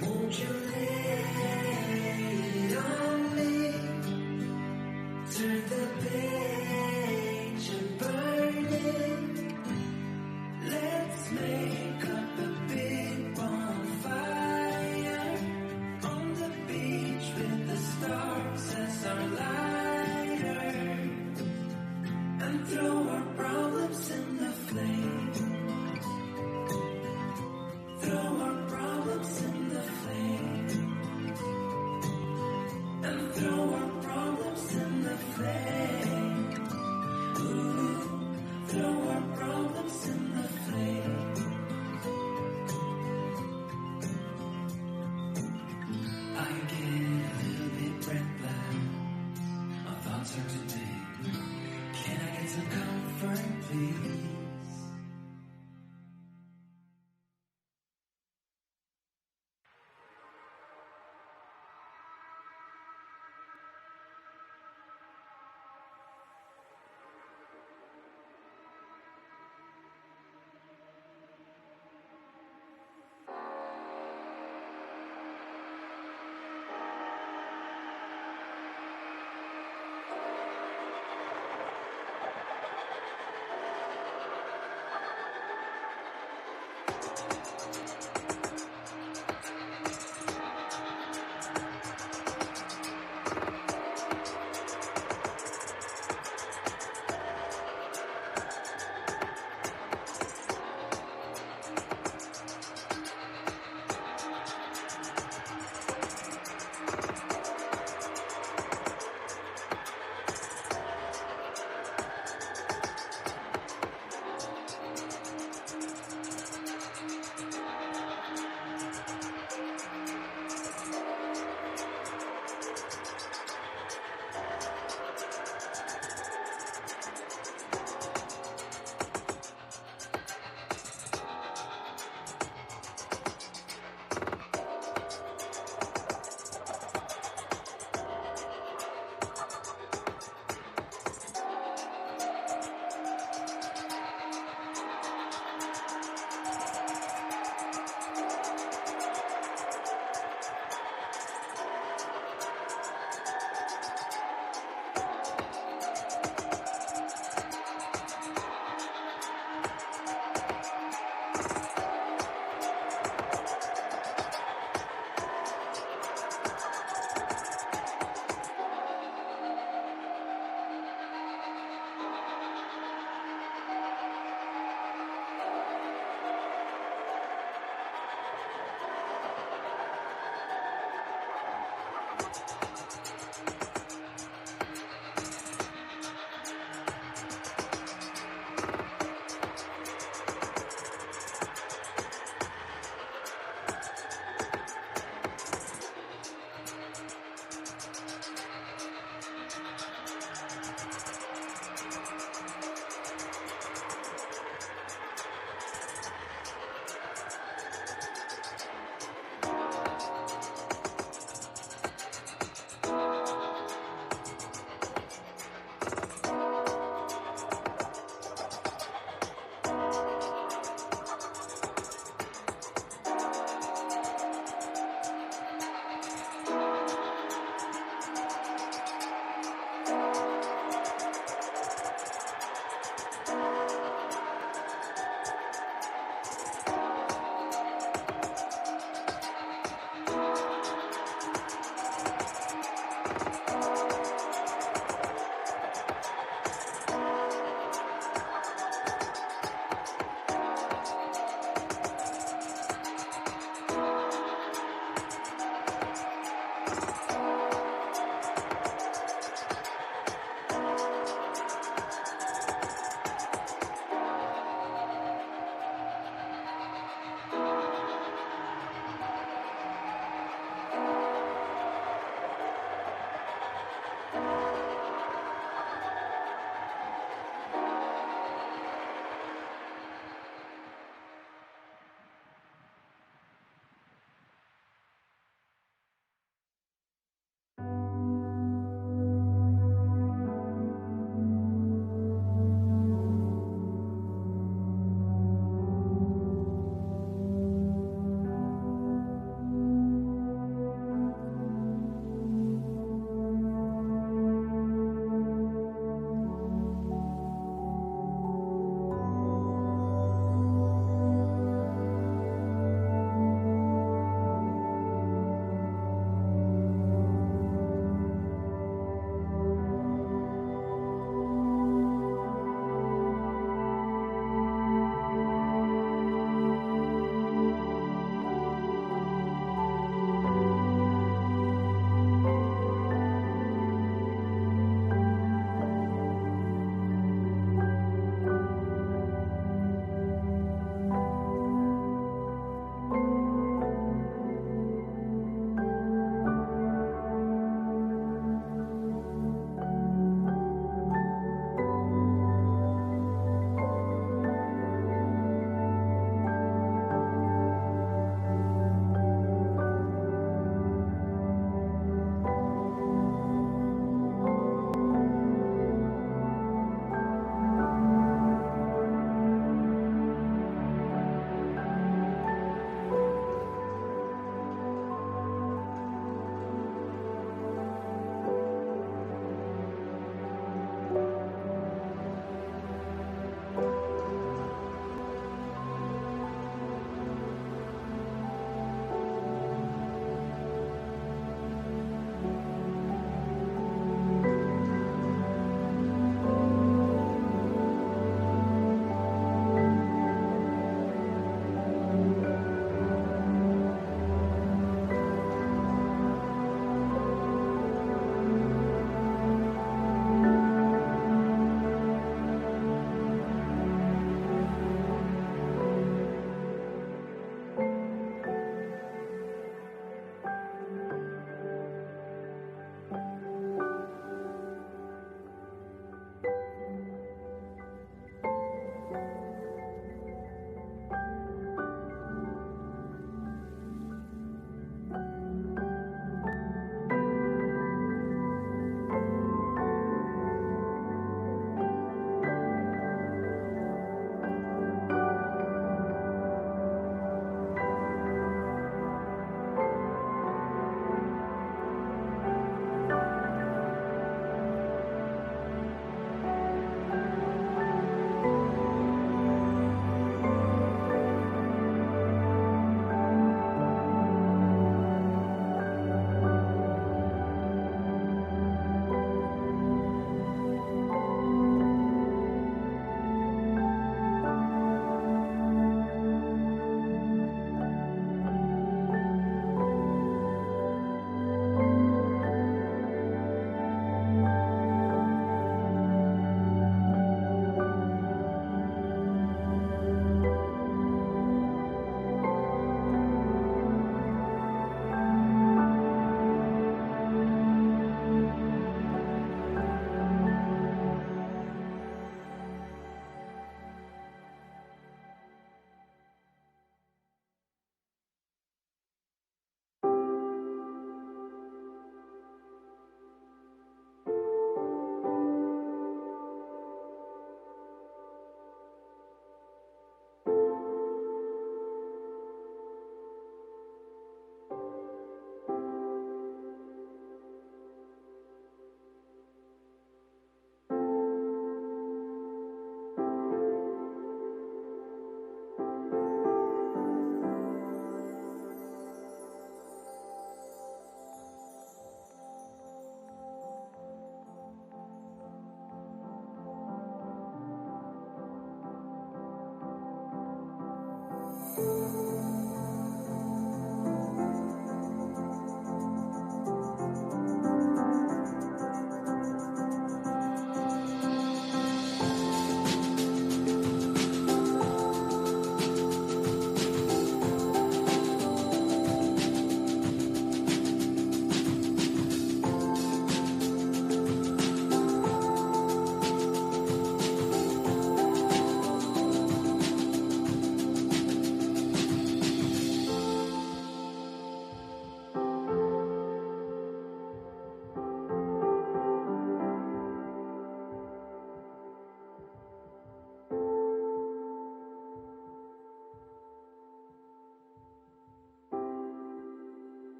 Won't you live? concert today. Can I get some comfort, please?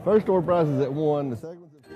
First door prize is at 1. The second one's at 50.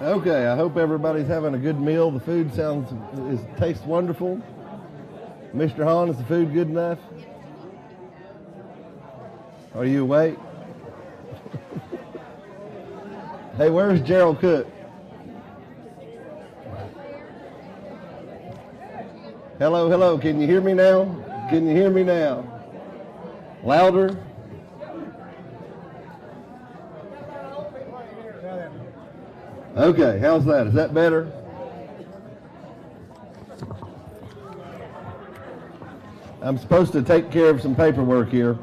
Okay, I hope everybody's having a good meal. The food tastes wonderful. Mr. Hahn, is the food good enough? Are you awake? Hey, where's Gerald Cook? Hello, hello. Can you hear me now? Can you hear me now? Louder? Okay, how's that? Is that better? I'm supposed to take care of some paperwork here.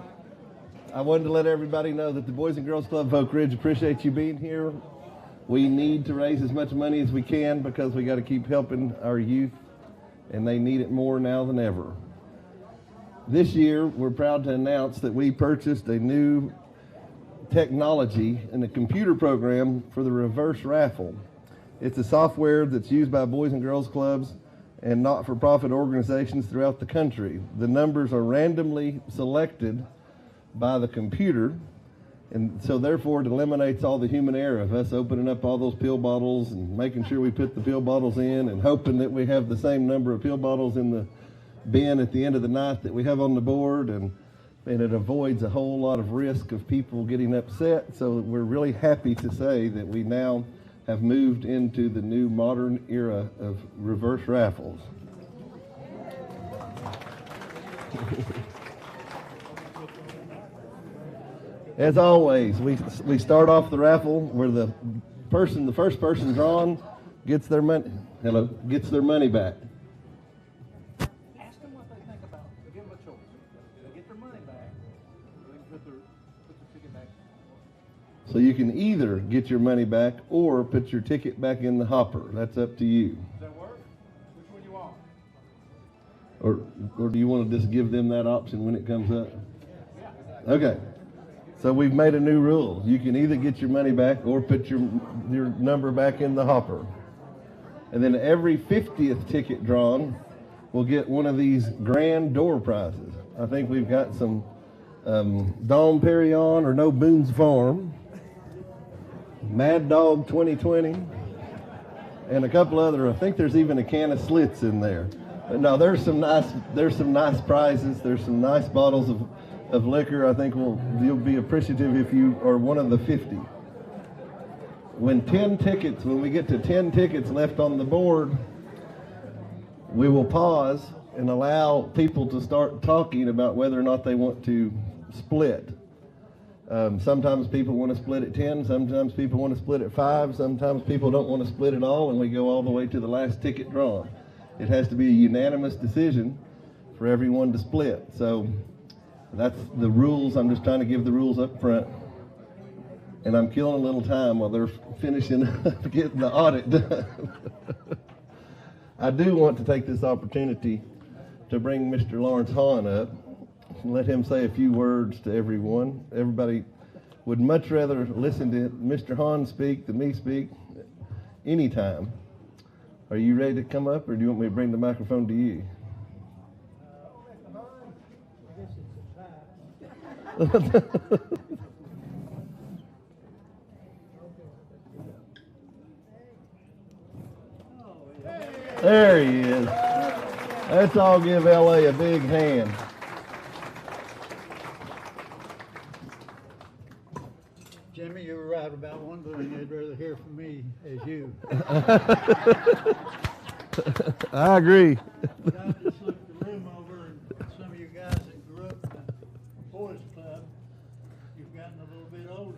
I wanted to let everybody know that the Boys and Girls Club of Oak Ridge appreciate you being here. We need to raise as much money as we can because we got to keep helping our youth, and they need it more now than ever. This year, we're proud to announce that we purchased a new technology and a computer program for the reverse raffle. It's a software that's used by Boys and Girls Clubs and not-for-profit organizations throughout the country. The numbers are randomly selected by the computer, and so therefore it eliminates all the human error of us opening up all those pill bottles and making sure we put the pill bottles in and hoping that we have the same number of pill bottles in the bin at the end of the night that we have on the board, and it avoids a whole lot of risk of people getting upset. So we're really happy to say that we now have moved into the new modern era of reverse raffles. As always, we start off the raffle where the first person drawn gets their money. Gets their money back. Ask them what they think about it. Give them a choice. They get their money back. They can put the ticket back. So you can either get your money back or put your ticket back in the hopper. That's up to you. Does that work? Which one you want? Or do you want to just give them that option when it comes up? Okay. So we've made a new rule. You can either get your money back or put your number back in the hopper. And then every 50th ticket drawn will get one of these grand door prizes. I think we've got some Dom Perignon or No Boone's Farm, Mad Dog 2020, and a couple other. I think there's even a can of Slits in there. But no, there's some nice prizes. There's some nice bottles of liquor. I think you'll be appreciative if you are one of the 50. When we get to 10 tickets left on the board, we will pause and allow people to start talking about whether or not they want to split. Sometimes people want to split at 10, sometimes people want to split at 5, sometimes people don't want to split at all, and we go all the way to the last ticket drawn. It has to be a unanimous decision for everyone to split. So that's the rules. I'm just trying to give the rules up front. And I'm killing a little time while they're finishing getting the audit done. I do want to take this opportunity to bring Mr. Lawrence Hahn up and let him say a few words to everyone. Everybody would much rather listen to Mr. Hahn speak than me speak anytime. Are you ready to come up, or do you want me to bring the microphone to you? There he is. Let's all give LA a big hand. Jimmy, you were right about one thing. They'd rather hear from me as you. I agree. But I just looked the room over, and some of you guys that grew up in the boys club, you've gotten a little bit older.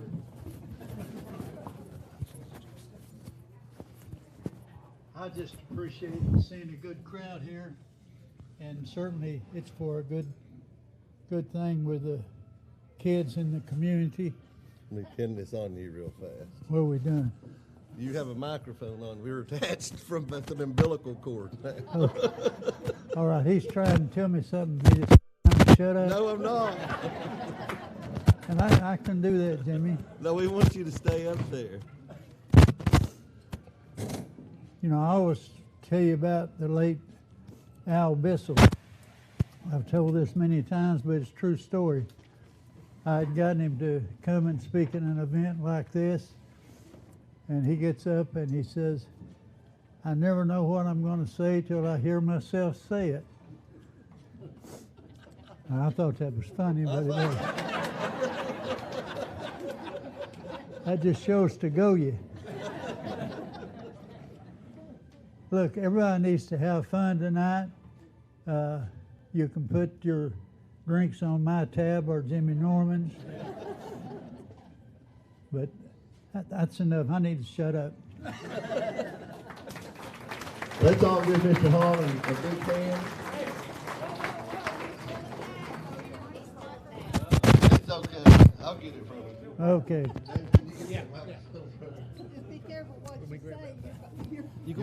I just appreciate seeing a good crowd here, and certainly it's for a good thing with the kids in the community. Let me pin this on you real fast. What are we doing? You have a microphone on. We're attached from an umbilical cord. Oh. All right, he's trying to tell me something. You just shut up. No, I'm not. And I can do that, Jimmy. No, we want you to stay up there. You know, I always tell you about the late Al Bissell. I've told this many times, but it's a true story. I had gotten him to come and speak at an event like this, and he gets up and he says, I never know what I'm going to say till I hear myself say it. And I thought that was funny, but it wasn't. That just shows to go you. Look, everybody needs to have fun tonight. You can put your drinks on my tab or Jimmy Norman's. But that's enough. I need to shut up. Let's all give Mr. Hall a big hand. It's okay. I'll get it from you. Okay. Yeah. Just be careful what you say. You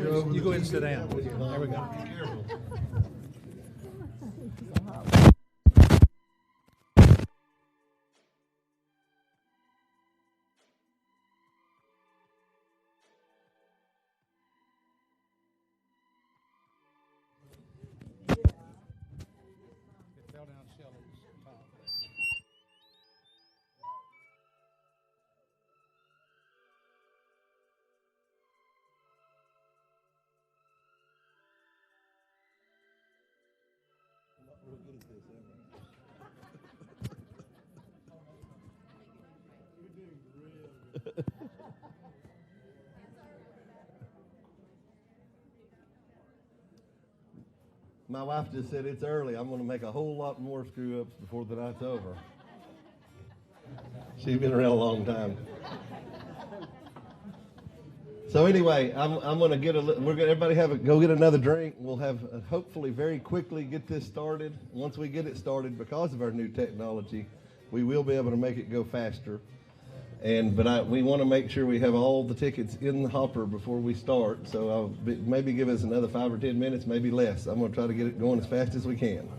go ahead and sit down. There we go. Be careful. It fell down Sheldon's top. My wife just said it's early. I'm going to make a whole lot more screw-ups before the night's over. She's been around a long time. So anyway, I'm going to get everybody go get another drink. We'll have hopefully very quickly get this started. Once we get it started, because of our new technology, we will be able to make it go faster. But we want to make sure we have all the tickets in the hopper before we start. So maybe give us another 5 or 10 minutes, maybe less. I'm going to try to get it going as fast as we can.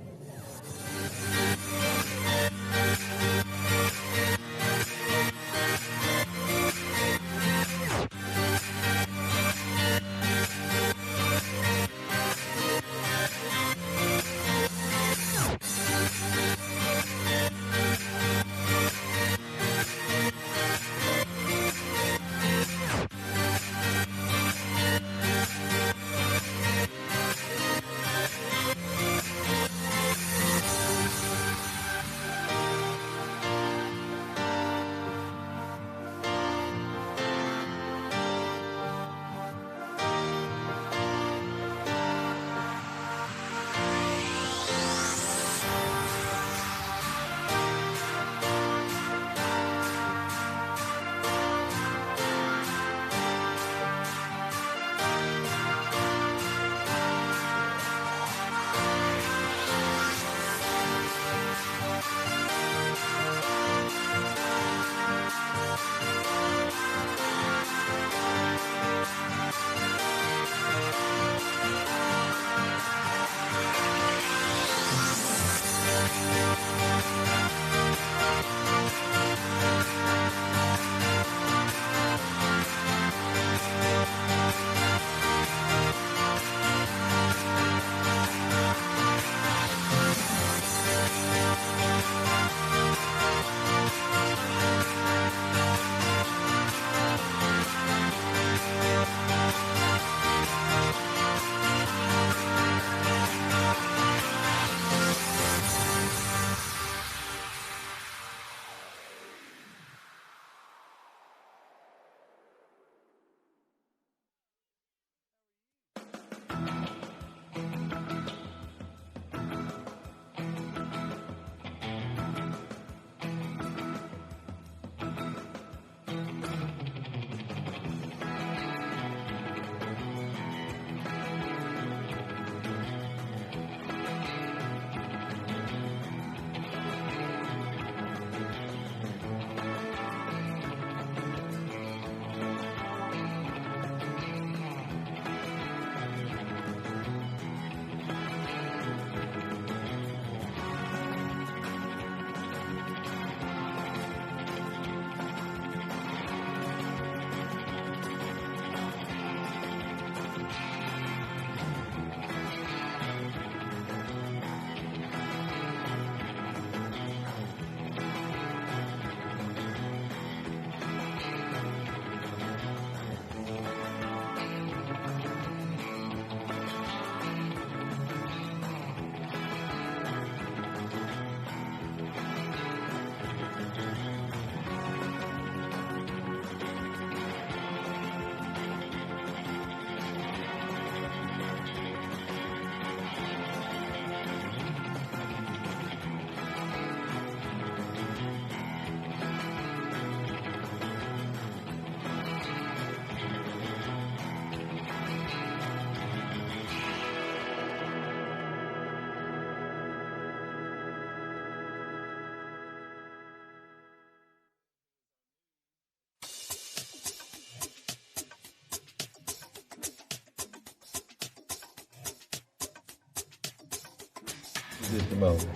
Just a moment.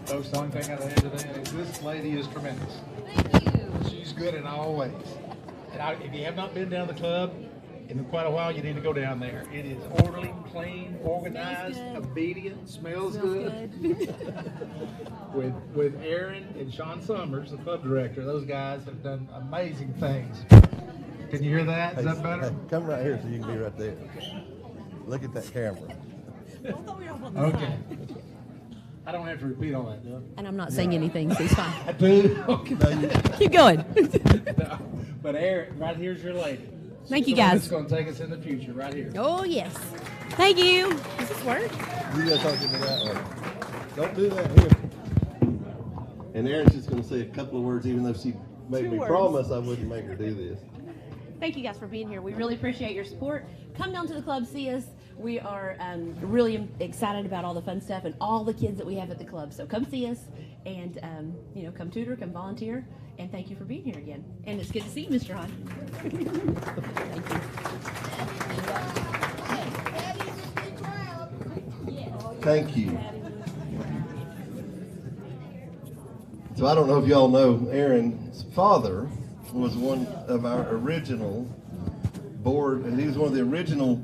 Folks, the only thing I'd add to that is this lady is tremendous. Thank you. She's good in all ways. And if you have not been down the club in quite a while, you need to go down there. It is orderly, clean, organized, Smells good. obedient, smells Smells good. with Aaron and Sean Summers, the club director, those guys have done amazing things. Can you hear that? Is that better? Hey, come right here so you can be right there. Look at that camera. Okay. I don't have to repeat all that, do And I'm not saying anything, so it's fine. I? I do. Okay. Keep going. No, but Aaron, right here's your lady. Thank you, The one guys. that's going to take us in the future, right here. Oh, yes. Thank you. Does this work? You gotta talk to me that way. Don't do that here. And Erin's just gonna say a couple of words, even though she made me words. promise I wouldn't make her do this. Thank you guys for being here. We really appreciate your support. Come down to the club, see us. We are really excited about all the fun stuff and all the kids that we have at the club. So come see us and, come tutor, come volunteer. And thank you for being here again. And it's good to see you, Mr. Hahn. Thank you. Daddy was big crowd. Thank you. So I don't know if y'all know, Aaron's father was one of our original board, and he was one of the original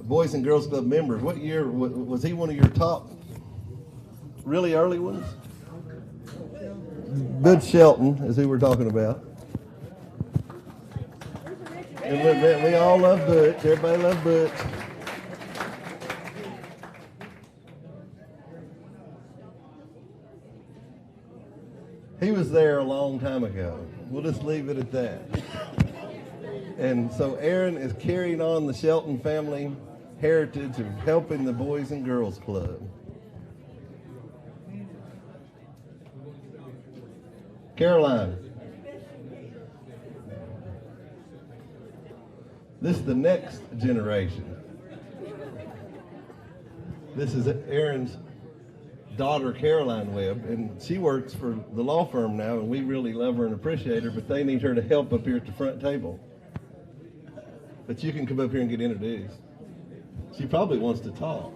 Boys and Girls Club members. What year was he one of your top really early ones? Butch Shelton is who we're talking about. And we all love Butch. Everybody loves Butch. He was there a long time ago. We'll just leave it at that. And so Aaron is carrying on the Shelton family heritage of helping the Boys and Girls Club. Caroline. This is the next generation. This is Aaron's daughter, Caroline Webb, and she works for the law firm now, and we really love her and appreciate her, but they need her to help up here at the front table. But you can come up here and get introduced. She probably wants to talk.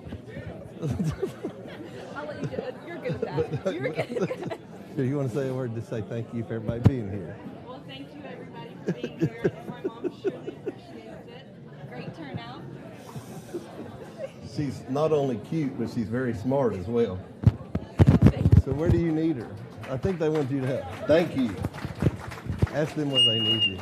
I'll let you do it. You're good at that. You're good. Here, you want to say a word to say thank you for everybody being here? Well, thank you everybody for being here. My mom surely appreciates it. Great turnout. She's not only cute, but she's very smart as well. So where do you need her? I think they want you to help. Thank you. Ask them where they need you.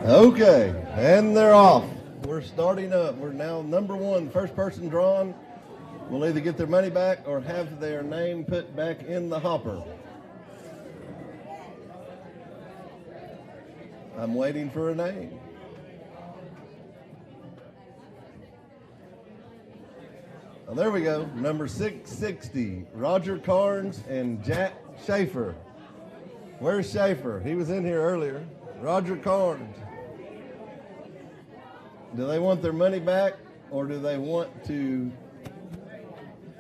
Okay, and they're off. We're starting up. We're now number one. First person drawn will either get their money back or have their name put back in the hopper. I'm waiting for a name. Oh, there we go. Number 660, Roger Carnes and Jack Schaefer. Where's Schaefer? He was in here earlier. Roger Carnes. Do they want their money back or do they want to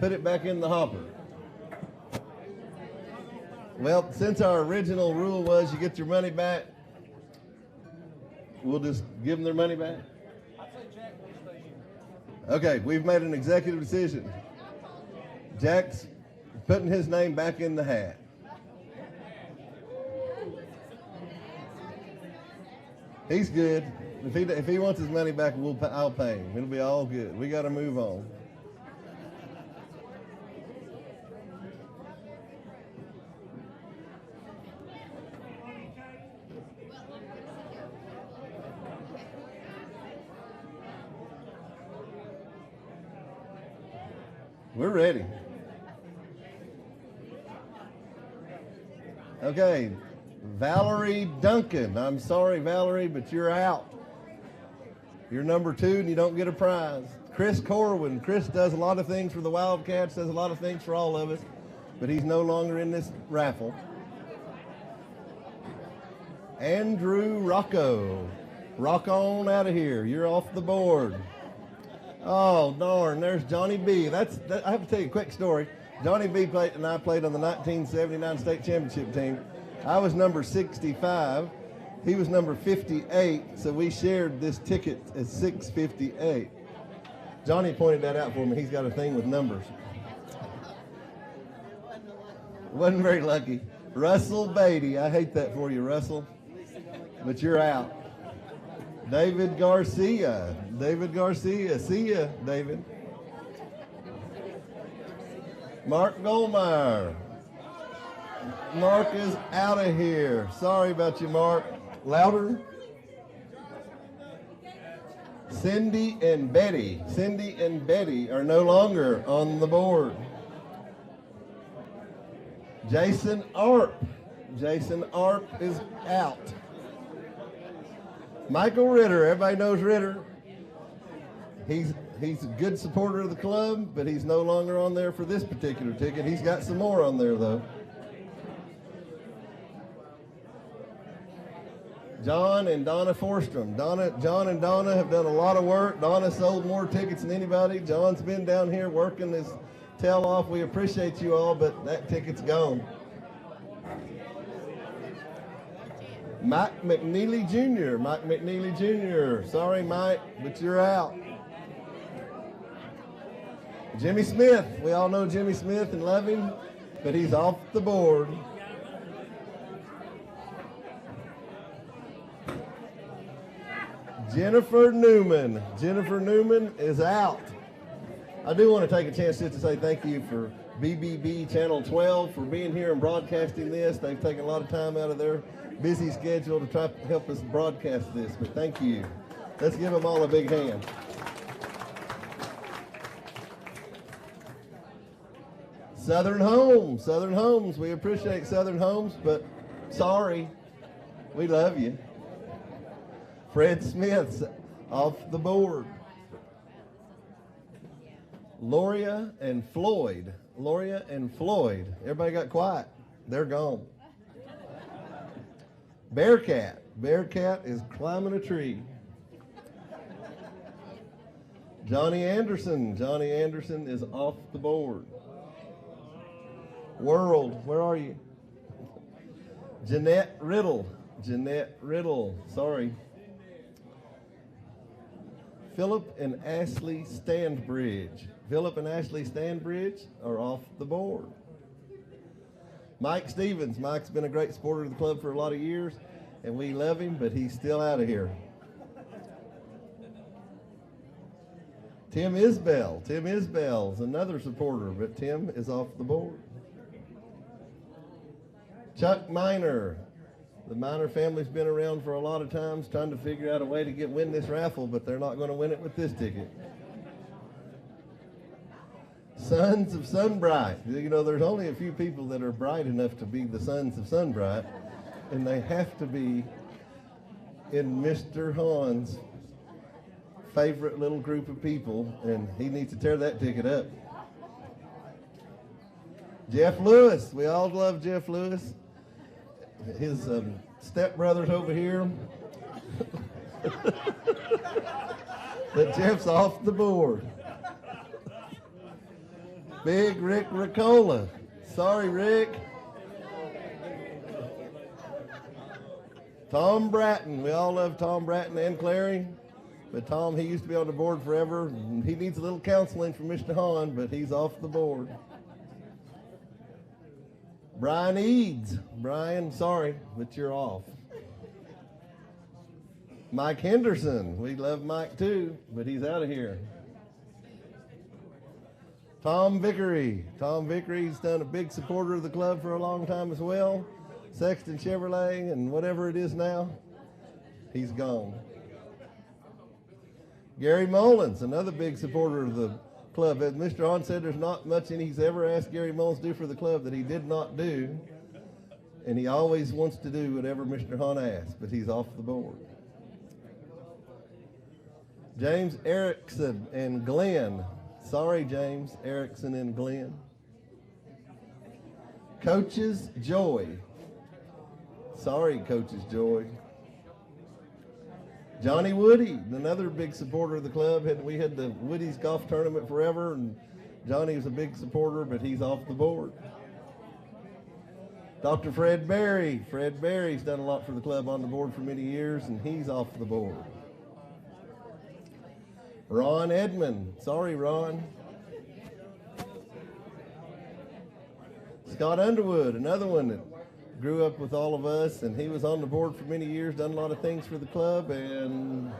put it back in the hopper? Well, since our original rule was you get your money back, we'll just give them their money back. Okay, we've made an executive decision. Jack's putting his name back in the hat. He's good. If he wants his money back, I'll pay him. It'll be all good. We got to move on. We're ready. Okay, Valerie Duncan. I'm sorry, Valerie, but you're out. You're number 2 and you don't get a prize. Chris Corwin. Chris does a lot of things for the Wildcats, does a lot of things for all of us, but he's no longer in this raffle. Andrew Rocco. Rock on out of here. You're off the board. Oh, darn, there's Johnny B. I have to tell you a quick story. Johnny B. and I played on the 1979 state championship team. I was number 65. He was number 58, so we shared this ticket at 658. Johnny pointed that out for me. He's got a thing with numbers. Wasn't very lucky. Russell Beatty. I hate that for you, Russell, but you're out. David Garcia. David Garcia. See ya, David. Mark Goldmeyer. Mark is out of here. Sorry about you, Mark. Louder. Cindy and Betty. Cindy and Betty are no longer on the board. Jason Arp. Jason Arp is out. Michael Ritter. Everybody knows Ritter. He's a good supporter of the club, but he's no longer on there for this particular ticket. He's got some more on there, though. John and Donna Forstrom. John and Donna have done a lot of work. Donna sold more tickets than anybody. John's been down here working his tail off. We appreciate you all, but that ticket's gone. Mike McNeely Jr. Mike McNeely Jr. Sorry, Mike, but you're out. Jimmy Smith. We all know Jimmy Smith and love him, but he's off the board. Jennifer Newman. Jennifer Newman is out. I do want to take a chance just to say thank you for BBB Channel 12 for being here and broadcasting this. They've taken a lot of time out of their busy schedule to try to help us broadcast this, but thank you. Let's give them all a big hand. Southern Homes. Southern Homes. We appreciate Southern Homes, but sorry. We love you. Fred Smith's off the board. Loria and Floyd. Loria and Floyd. Everybody got quiet. They're gone. Bearcat. Bearcat is climbing a tree. Johnny Anderson. Johnny Anderson is off the board. World. Where are you? Jeanette Riddle. Jeanette Riddle. Sorry. Philip and Ashley Standbridge. Philip and Ashley Standbridge are off the board. Mike Stevens. Mike's been a great supporter of the club for a lot of years, and we love him, but he's still out of here. Tim Isbell. Tim Isbell's another supporter, but Tim is off the board. Chuck Miner. The Miner family's been around for a lot of times trying to figure out a way to win this raffle, but they're not going to win it with this ticket. Sons of Sunbright. You know, there's only a few people that are bright enough to be the Sons of Sunbright, and they have to be in Mr. Hahn's favorite little group of people, and he needs to tear that ticket up. Jeff Lewis. We all love Jeff Lewis. His stepbrother's over here. But Jeff's off the board. Big Rick Ricola. Sorry, Rick. Tom Bratton. We all love Tom Bratton and Clary. But Tom, he used to be on the board forever. And he needs a little counseling from Mr. Hahn, but he's off the board. Brian Eads. Brian, sorry, but you're off. Mike Henderson. We love Mike too, but he's out of here. Tom Vickery. Tom Vickery's been a big supporter of the club for a long time as well. Sexton Chevrolet and whatever it is now, he's gone. Gary Mullins, another big supporter of the club. As Mr. Hahn said, there's not much he's ever asked Gary Mullins to do for the club that he did not do. And he always wants to do whatever Mr. Hahn asks, but he's off the board. James Erickson and Glenn. Sorry, James Erickson and Glenn. Coach's Joy. Sorry, Coach's Joy. Johnny Woody, another big supporter of the club. We had the Woody's golf tournament forever, and Johnny was a big supporter, but he's off the board. Dr. Fred Berry. Fred Berry's done a lot for the club on the board for many years, and he's off the board. Ron Edmond. Sorry, Ron. Scott Underwood, another one that grew up with all of us, and he was on the board for many years, done a lot of things for the club, and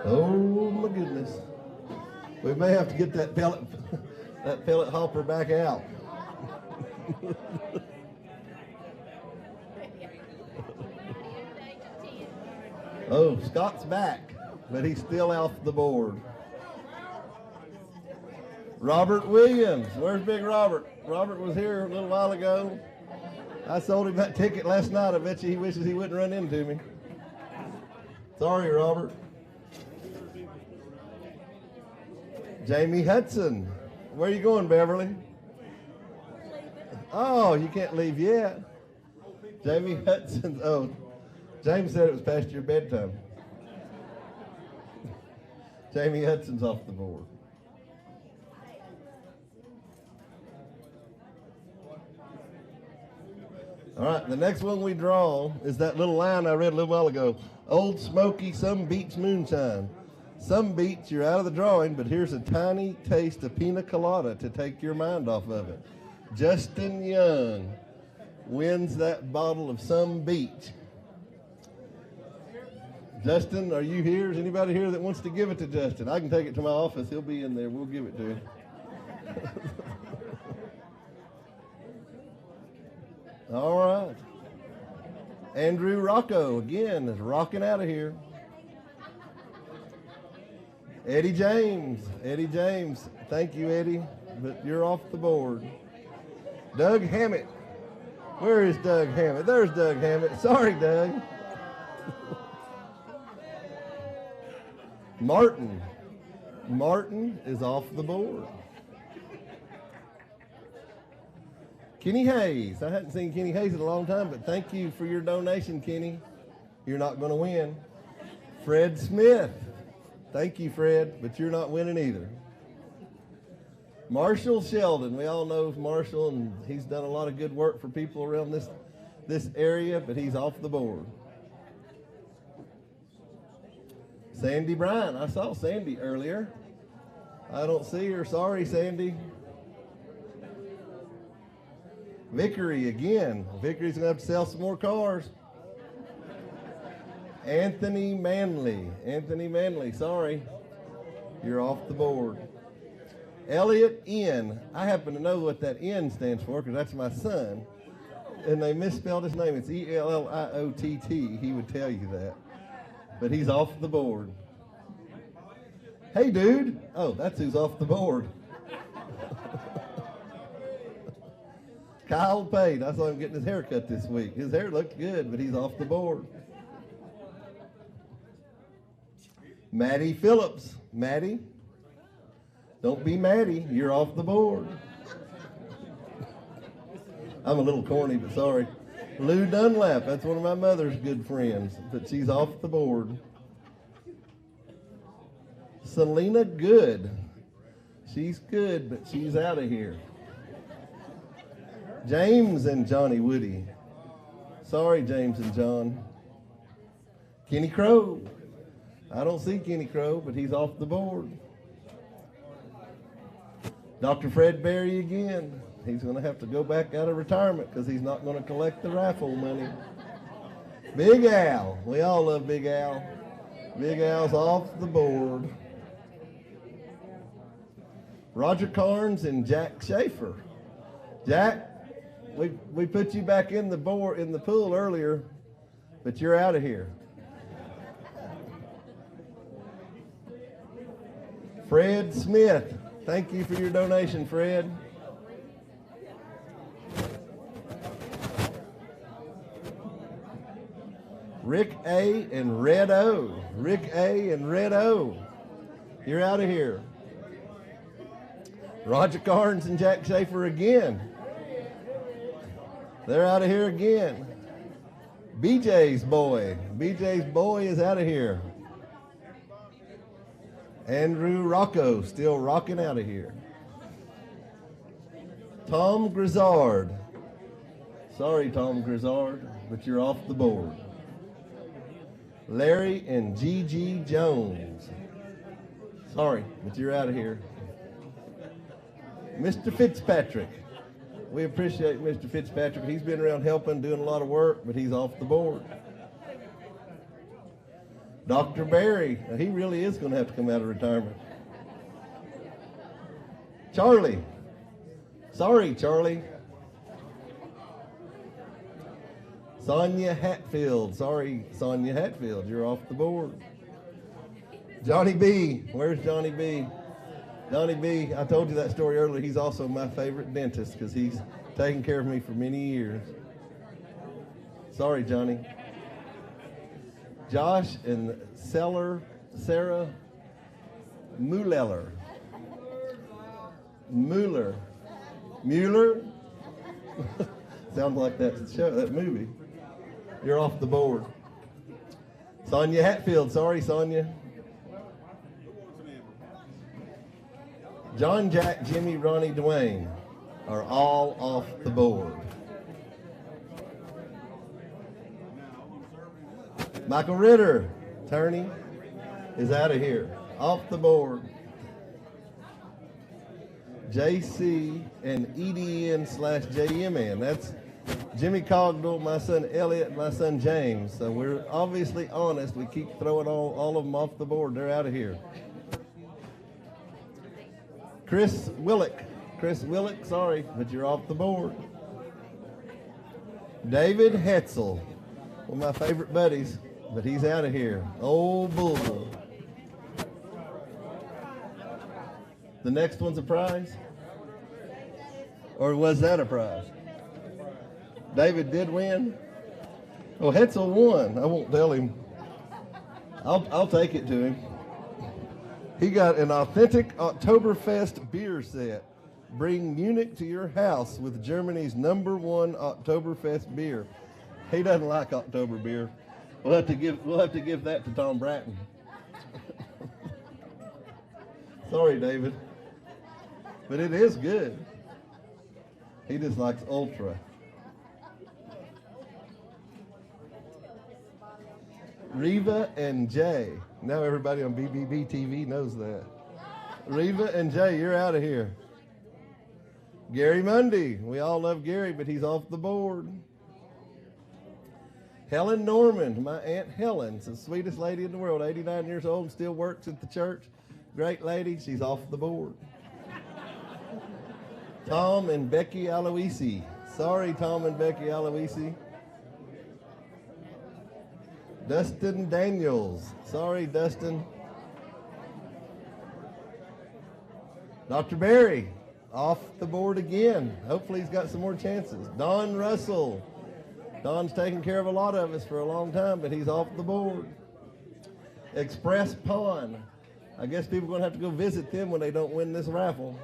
oh my goodness, we may have to get that pellet hopper back out. Oh, Scott's back, but he's still off the board. Robert Williams. Where's Big Robert? Robert was here a little while ago. I sold him that ticket last night. I bet you he wishes he wouldn't run into me. Sorry, Robert. Jamie Hudson. Where are you going, Beverly? Oh, you can't leave yet. Jamie Hudson. Oh, James said it was past your bedtime. Jamie Hudson's off the board. All right, the next one we draw is that little line I read a little while ago. Old Smoky Some Beach Moonshine. Some beach, you're out of the drawing, but here's a tiny taste of pina colada to take your mind off of it. Justin Young wins that bottle of Some Beach. Justin, are you here? Is anybody here that wants to give it to Justin? I can take it to my office. He'll be in there. We'll give it to him. All right. Andrew Rocco, again, is rocking out of here. Eddie James. Eddie James. Thank you, Eddie, but you're off the board. Doug Hammett. Where is Doug Hammett? There's Doug Hammett. Sorry, Doug. Martin. Martin is off the board. Kenny Hayes. I hadn't seen Kenny Hayes in a long time, but thank you for your donation, Kenny. You're not going to win. Fred Smith. Thank you, Fred, but you're not winning either. Marshall Sheldon. We all know Marshall, and he's done a lot of good work for people around this area, but he's off the board. Sandy Bryant. I saw Sandy earlier. I don't see her. Sorry, Sandy. Vickery again. Vickery's going to have to sell some more cars. Anthony Manley. Anthony Manley, sorry. You're off the board. Elliot N. I happen to know what that N stands for because that's my son. and they misspelled his name. It's Elliott. He would tell you that. But he's off the board. Hey, dude. Oh, that's who's off the board. Kyle Payne. I saw him getting his hair cut this week. His hair looked good, but he's off the board. Maddie Phillips. Maddie, don't be Maddie. You're off the board. I'm a little corny, but sorry. Lou Dunlap. That's one of my mother's good friends, but she's off the board. Selena Good. She's good, but she's out of here. James and Johnny Woody. Sorry, James and John. Kenny Crow. I don't see Kenny Crow, but he's off the board. Dr. Fred Berry again. He's going to have to go back out of retirement because he's not going to collect the raffle money. Big Al. We all love Big Al. Big Al's off the board. Roger Carnes and Jack Schaefer. Jack, we put you back in the pool earlier, but you're out of here. Fred Smith. Thank you for your donation, Fred. Rick A. and Red O. Rick A. and Red O. You're out of here. Roger Carnes and Jack Schaefer again. They're out of here again. BJ's boy. BJ's boy is out of here. Andrew Rocco, still rocking out of here. Tom Grizzard. Sorry, Tom Grizzard, but you're off the board. Larry and Gigi Jones. Sorry, but you're out of here. Mr. Fitzpatrick. We appreciate Mr. Fitzpatrick. He's been around helping, doing a lot of work, but he's off the board. Dr. Barry, he really is going to have to come out of retirement. Charlie. Sorry, Charlie. Sonia Hatfield. Sorry, Sonia Hatfield, you're off the board. Johnny B. Where's Johnny B? Johnny B, I told you that story earlier. He's also my favorite dentist because he's taken care of me for many years. Sorry, Johnny. Josh and Sarah Mueller. Mueller. Sounds like that movie. You're off the board. Sonia Hatfield. Sorry, Sonia. John, Jack, Jimmy, Ronnie, Dwayne are all off the board. Michael Ritter, attorney, is out of here. Off the board. JC and EDN/JMN. That's Jimmy Cogdell, my son Elliott, and my son James. So we're obviously honest. We keep throwing all of them off the board. They're out of here. Chris Willick, sorry, but you're off the board. David Hetzel, one of my favorite buddies, but he's out of here. Old Bull. The next one's a prize? Or was that a prize? David did win? Oh, Hetzel won. I won't tell him. I'll take it to him. He got an authentic Oktoberfest beer set. Bring Munich to your house with Germany's #1 Oktoberfest beer. He doesn't like October beer. We'll have to give that to Tom Bratton. Sorry, David. But it is good. He just likes Ultra. Reva and Jay. Now everybody on BBB TV knows that. Reva and Jay, you're out of here. Gary Mundy. We all love Gary, but he's off the board. Helen Norman. My Aunt Helen's the sweetest lady in the world. 89 years old, still works at the church. Great lady. She's off the board. Tom and Becky Aloisi. Sorry, Tom and Becky Aloisi. Dustin Daniels. Sorry, Dustin. Dr. Barry, off the board again. Hopefully he's got some more chances. Don Russell. Don's taken care of a lot of us for a long time, but he's off the board. Express Pawn. I guess people are going to have to go visit them when they don't win this raffle.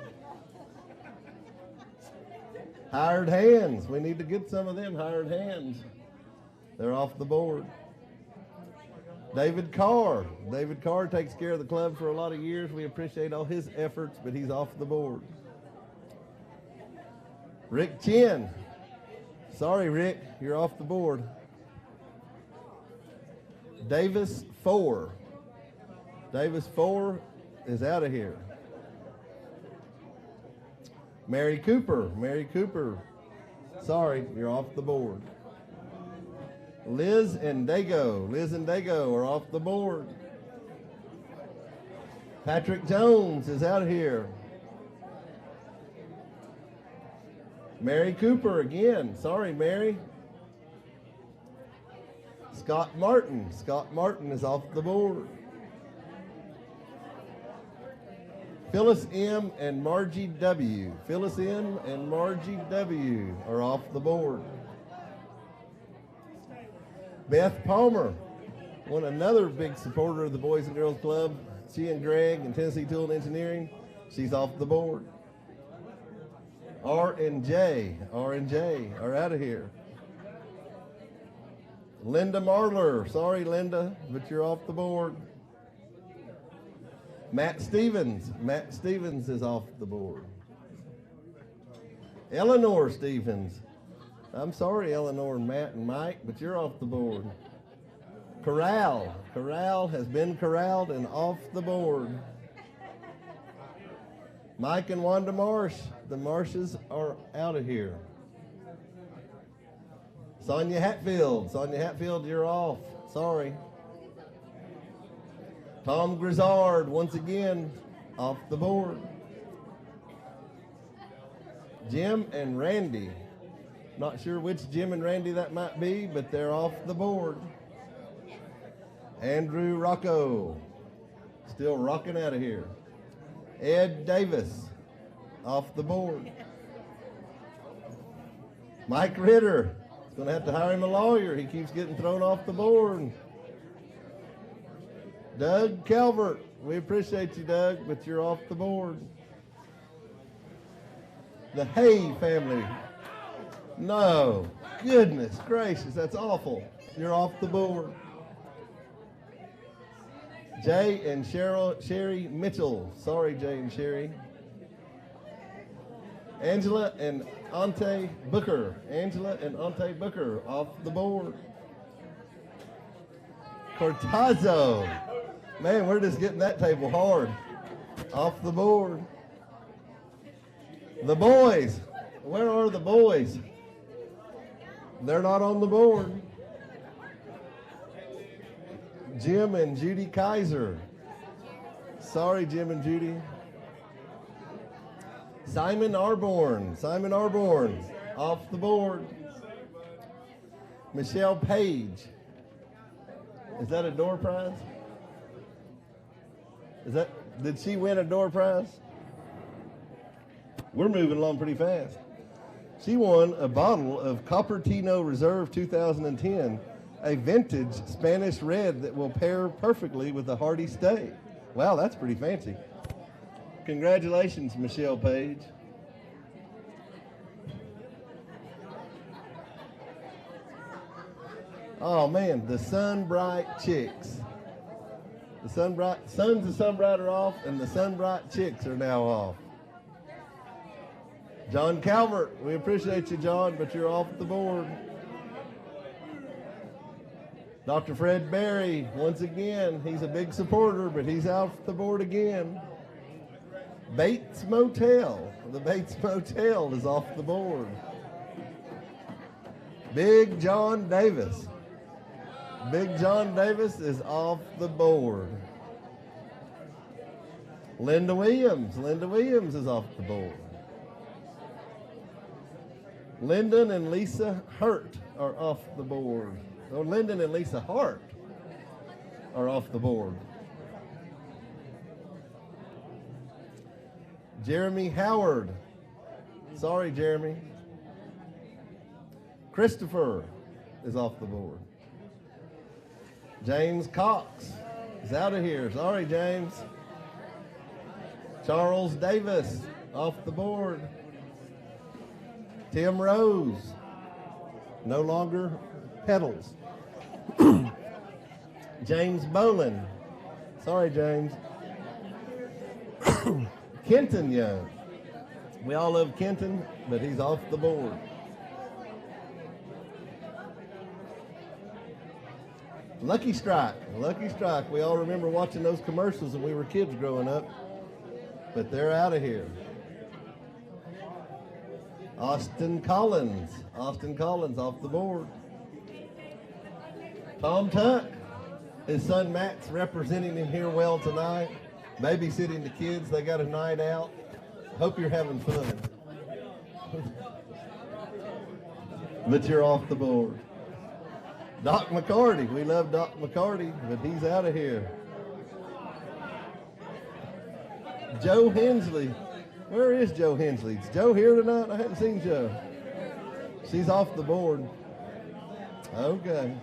Hired Hands. We need to get some of them hired hands. They're off the board. David Carr. David Carr takes care of the club for a lot of years. We appreciate all his efforts, but he's off the board. Rick Chin. Sorry, Rick, you're off the board. Davis 4. Davis 4 is out of here. Mary Cooper. Mary Cooper. Sorry, you're off the board. Liz and Dago. Liz and Dago are off the board. Patrick Jones is out of here. Mary Cooper again. Sorry, Mary. Scott Martin. Scott Martin is off the board. Phyllis M. and Margie W. Phyllis M. and Margie W. are off the board. Beth Palmer, another big supporter of the Boys and Girls Club. She and Greg and Tennessee Tool and Engineering. She's off the board. R and J are out of here. Linda Marler. Sorry, Linda, but you're off the board. Matt Stevens. Matt Stevens is off the board. Eleanor Stevens. I'm sorry, Eleanor, Matt, and Mike, but you're off the board. Corral. Corral has been corralled and off the board. Mike and Wanda Marsh. The Marshes are out of here. Sonia Hatfield. Sonia Hatfield, you're off. Sorry. Tom Grizzard, once again, off the board. Jim and Randy. Not sure which Jim and Randy that might be, but they're off the board. Andrew Rocco, still rocking out of here. Ed Davis, off the board. Mike Ritter, going to have to hire him a lawyer. He keeps getting thrown off the board. Doug Calvert, we appreciate you, Doug, but you're off the board. The Hay family. No, goodness gracious, that's awful. You're off the board. Jay and Sherry Mitchell. Sorry, Jay and Sherry. Angela and Ante Booker. Angela and Ante Booker off the board. Cortazzo. Man, we're just getting that table hard. Off the board. The boys. Where are the boys? They're not on the board. Jim and Judy Kaiser. Sorry, Jim and Judy. Simon Arborn. Simon Arborn, off the board. Michelle Page. Is that a door prize? Did she win a door prize? We're moving along pretty fast. She won a bottle of Coppertino Reserve 2010, a vintage Spanish red that will pair perfectly with a hearty steak. Wow, that's pretty fancy. Congratulations, Michelle Page. Oh man, the Sunbright Chicks. The Sons of Sunbright are off, and the Sunbright Chicks are now off. John Calvert, we appreciate you, John, but you're off the board. Dr. Fred Berry, once again, he's a big supporter, but he's off the board again. Bates Motel, the Bates Motel is off the board. Big John Davis. Big John Davis is off the board. Linda Williams is off the board. Lyndon and Lisa Hurt are off the board. Oh, Lyndon and Lisa Hart are off the board. Jeremy Howard. Sorry, Jeremy. Christopher is off the board. James Cox is out of here. Sorry, James. Charles Davis off the board. Tim Rose, no longer pedals. James Bolin. Sorry, James. Kenton Young. We all love Kenton, but he's off the board. Lucky Strike. Lucky Strike. We all remember watching those commercials when we were kids growing up, but they're out of here. Austin Collins. Austin Collins off the board. Tom Tuck. His son Matt's representing him here well tonight. Babysitting the kids. They got a night out. Hope you're having fun. But you're off the board. Doc McCarty. We love Doc McCarty, but he's out of here. Joe Hensley. Where is Joe Hensley? Is Joe here tonight? I haven't seen Joe. She's off the board. Okay.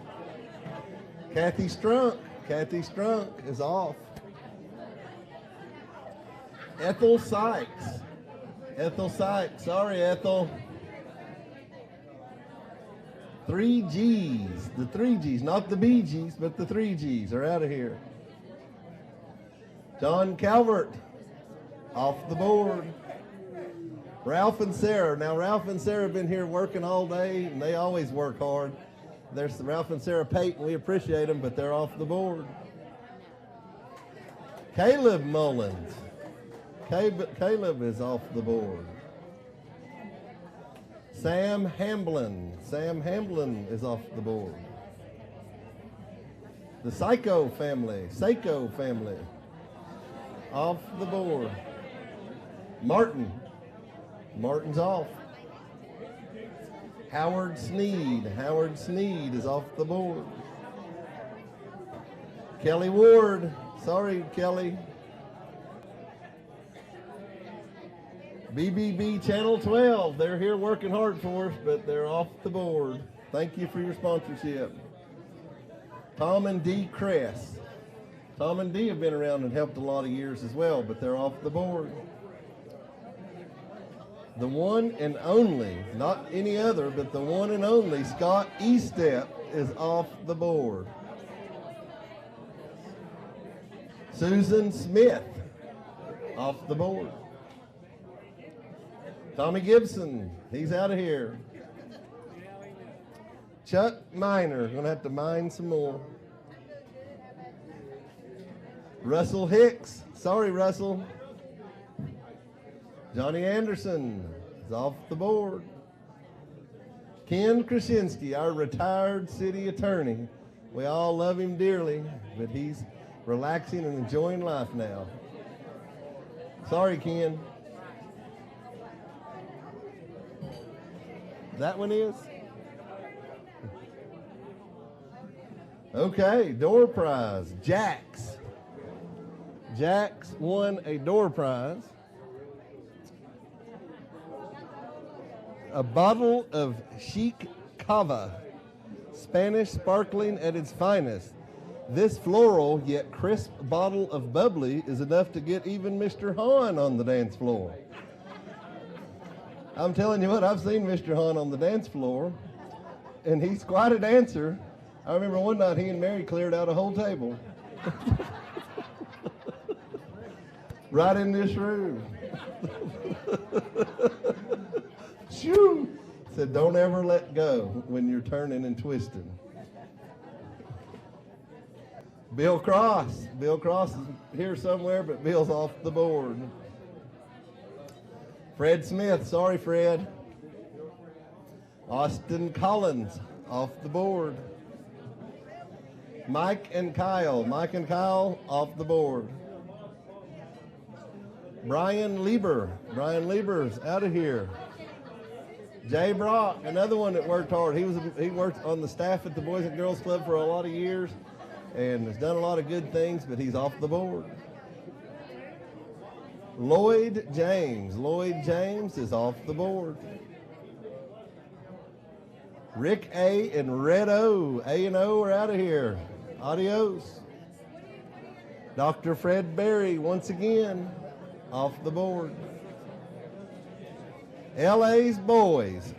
Kathy Strunk. Kathy Strunk is off. Ethel Sykes. Ethel Sykes. Sorry, Ethel. 3 G's. The 3 G's. Not the Bee Gees, but the 3 G's are out of here. John Calvert. Off the board. Ralph and Sarah. Now, Ralph and Sarah have been here working all day, and they always work hard. There's Ralph and Sarah Payton. We appreciate them, but they're off the board. Caleb Mullins. Caleb is off the board. Sam Hamblin. Sam Hamblin is off the board. The Seiko family. Off the board. Martin. Martin's off. Howard Sneed. Howard Sneed is off the board. Kelly Ward. Sorry, Kelly. BBB Channel 12. They're here working hard for us, but they're off the board. Thank you for your sponsorship. Tom and Dee Kress. Tom and Dee have been around and helped a lot of years as well, but they're off the board. The one and only, not any other, but the one and only Scott Estep is off the board. Susan Smith, off the board. Tommy Gibson, he's out of here. Chuck Miner, gonna have to mine some more. Russell Hicks, sorry Russell. Johnny Anderson is off the board. Ken Krasinski, our retired city attorney. We all love him dearly, but he's relaxing and enjoying life now. Sorry, Ken. That one is? Okay, door prize. Jax. Jax won a door prize. A bottle of Chic Cava, Spanish sparkling at its finest. This floral yet crisp bottle of bubbly is enough to get even Mr. Hahn on the dance floor. I'm telling you what, I've seen Mr. Hahn on the dance floor, and he's quite a dancer. I remember one night he and Mary cleared out a whole table. Right in this room. Shoo! Said, don't ever let go when you're turning and twisting. Bill Cross. Bill Cross is here somewhere, but Bill's off the board. Fred Smith. Sorry, Fred. Austin Collins off the board. Mike and Kyle. Mike and Kyle off the board. Brian Lieber. Brian Lieber's out of here. Jay Brock, another one that worked hard. He worked on the staff at the Boys and Girls Club for a lot of years and has done a lot of good things, but he's off the board. Lloyd James. Lloyd James is off the board. Rick A. and Red O. A and O are out of here. Adios. Dr. Fred Berry, once again, off the board. LA's Boys.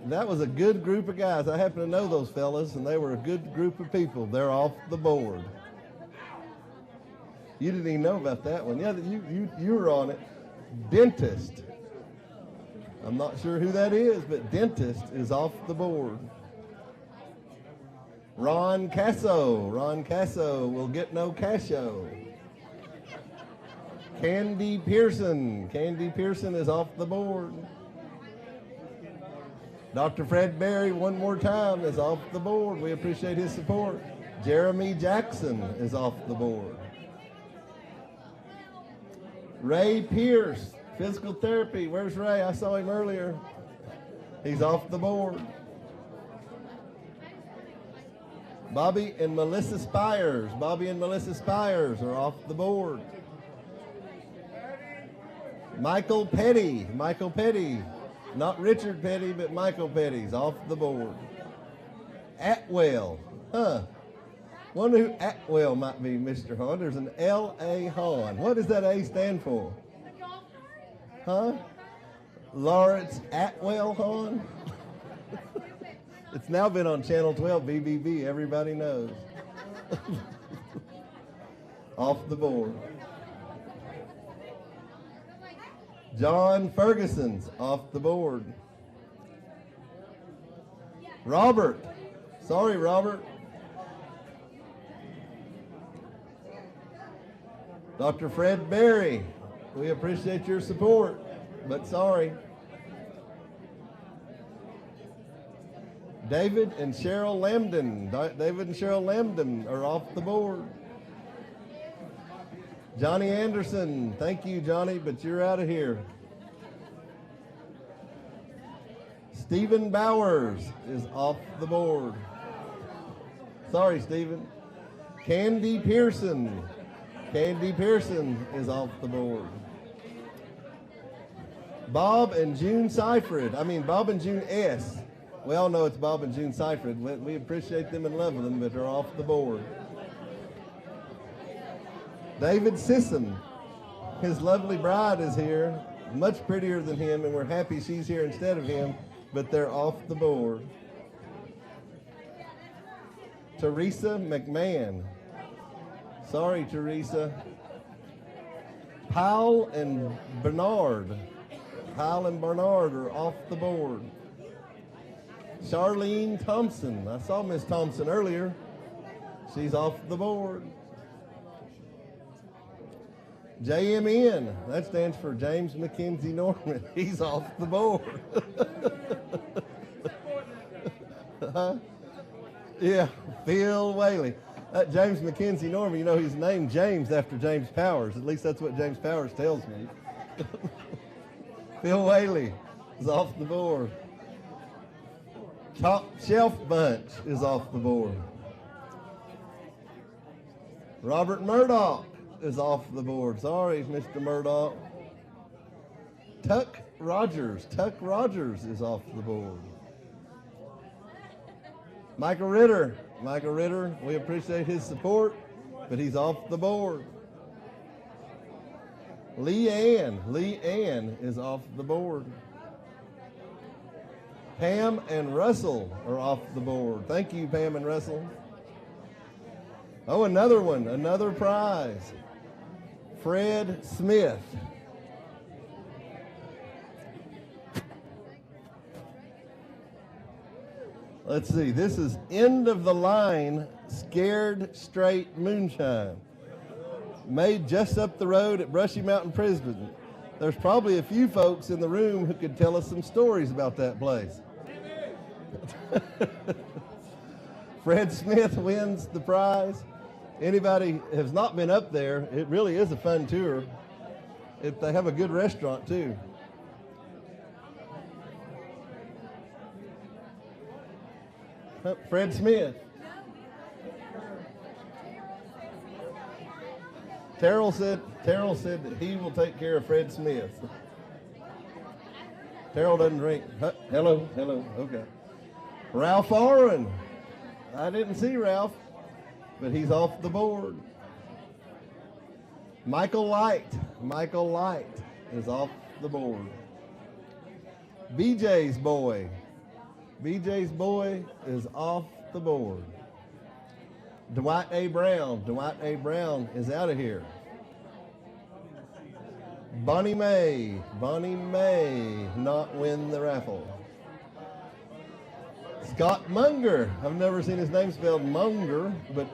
That was a good group of guys. I happen to know those fellas, and they were a good group of people. They're off the board. You didn't even know about that one. Yeah, you were on it. Dentist. I'm not sure who that is, but Dentist is off the board. Ron Casso. Ron Casso will get no casho. Candy Pearson. Candy Pearson is off the board. Dr. Fred Berry, one more time, is off the board. We appreciate his support. Jeremy Jackson is off the board. Ray Pierce, physical therapy. Where's Ray? I saw him earlier. He's off the board. Bobby and Melissa Spires. Bobby and Melissa Spires are off the board. Michael Petty. Michael Petty. Not Richard Petty, but Michael Petty's off the board. Atwell. Wonder who Atwell might be, Mr. Hahn. There's an L.A. Hahn. What does that A stand for? Huh? Lawrence Atwell Hahn? It's now been on Channel 12, BBB. Everybody knows. Off the board. John Ferguson's off the board. Robert. Sorry, Robert. Dr. Fred Berry, we appreciate your support, but sorry. David and Cheryl Lambden. David and Cheryl Lambden are off the board. Johnny Anderson, thank you, Johnny, but you're out of here. Stephen Bowers is off the board. Sorry, Stephen. Candy Pearson. Candy Pearson is off the board. Bob and June Seifrid. Bob and June S. We all know it's Bob and June Seifrid. We appreciate them and love them, but they're off the board. David Sissom. His lovely bride is here, much prettier than him, and we're happy she's here instead of him, but they're off the board. Teresa McMahon. Sorry, Teresa. Powell and Bernard. Powell and Bernard are off the board. Charlene Thompson. I saw Miss Thompson earlier. She's off the board. JMN. That stands for James McKenzie Norman. He's off the board. Yeah, Phil Whaley. James McKenzie Norman, he's named James after James Powers. At least that's what James Powers tells me. Phil Whaley is off the board. Top Shelf Bunch is off the board. Robert Murdoch is off the board. Sorry, Mr. Murdoch. Tuck Rogers. Tuck Rogers is off the board. Michael Ritter. Michael Ritter, we appreciate his support, but he's off the board. Lee Ann. Lee Ann is off the board. Pam and Russell are off the board. Thank you, Pam and Russell. Oh, another one, another prize. Fred Smith. Let's see, this is End of the Line Scared Straight Moonshine. Made just up the road at Brushy Mountain Prison. There's probably a few folks in the room who could tell us some stories about that place. Fred Smith wins the prize. Anybody has not been up there, it really is a fun tour. They have a good restaurant too. Fred Smith. Terrell said that he will take care of Fred Smith. Terrell doesn't drink. Hello, okay. Ralph Oren. I didn't see Ralph, but he's off the board. Michael Light is off the board. BJ's boy is off the board. Dwight A. Brown is out of here. Bonnie May not win the raffle. Scott Munger, I've never seen his name spelled Munger, but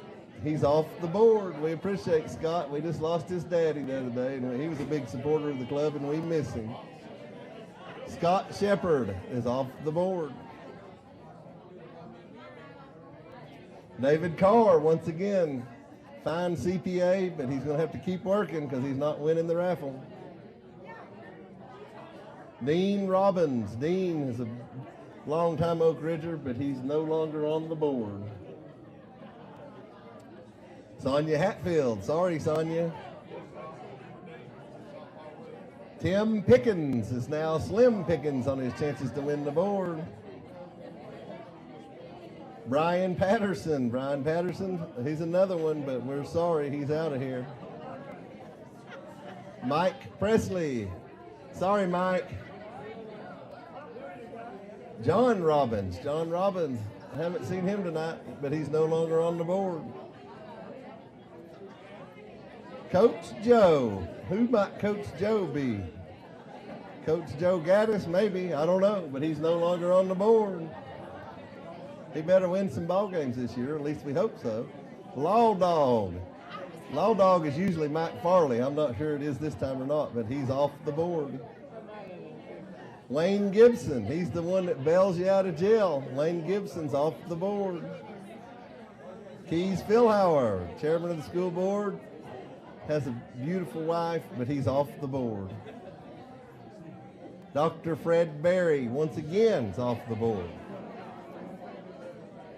he's off the board. We appreciate Scott. We just lost his daddy the other day, and he was a big supporter of the club, and we miss him. Scott Shepard is off the board. David Carr, once again, fine CPA, but he's going to have to keep working because he's not winning the raffle. Dean Robbins. Dean is a long-time Oak Ridger, but he's no longer on the board. Sonia Hatfield. Sorry, Sonia. Tim Pickens is now Slim Pickens on his chances to win the board. Brian Patterson, he's another one, but we're sorry, he's out of here. Mike Presley, sorry Mike. John Robbins, I haven't seen him tonight, but he's no longer on the board. Coach Joe, who might Coach Joe be? Coach Joe Gaddis, maybe, I don't know, but he's no longer on the board. He better win some ball games this year, at least we hope so. Law Dog is usually Mike Farley. I'm not sure it is this time or not, but he's off the board. Wayne Gibson, he's the one that bails you out of jail. Wayne Gibson's off the board. Keys Philhauer, chairman of the school board, has a beautiful wife, but he's off the board. Dr. Fred Berry, once again, is off the board.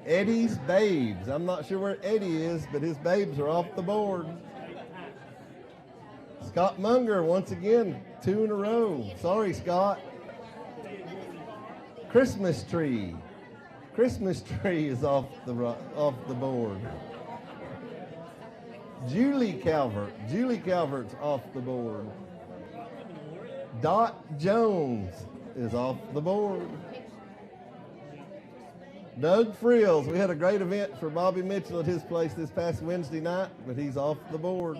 Eddie's Babes. I'm not sure where Eddie is, but his babes are off the board. Scott Munger, once again, 2 in a row. Sorry, Scott. Christmas Tree is off the board. Julie Calvert's off the board. Dot Jones is off the board. Doug Frills, we had a great event for Bobby Mitchell at his place this past Wednesday night, but he's off the board.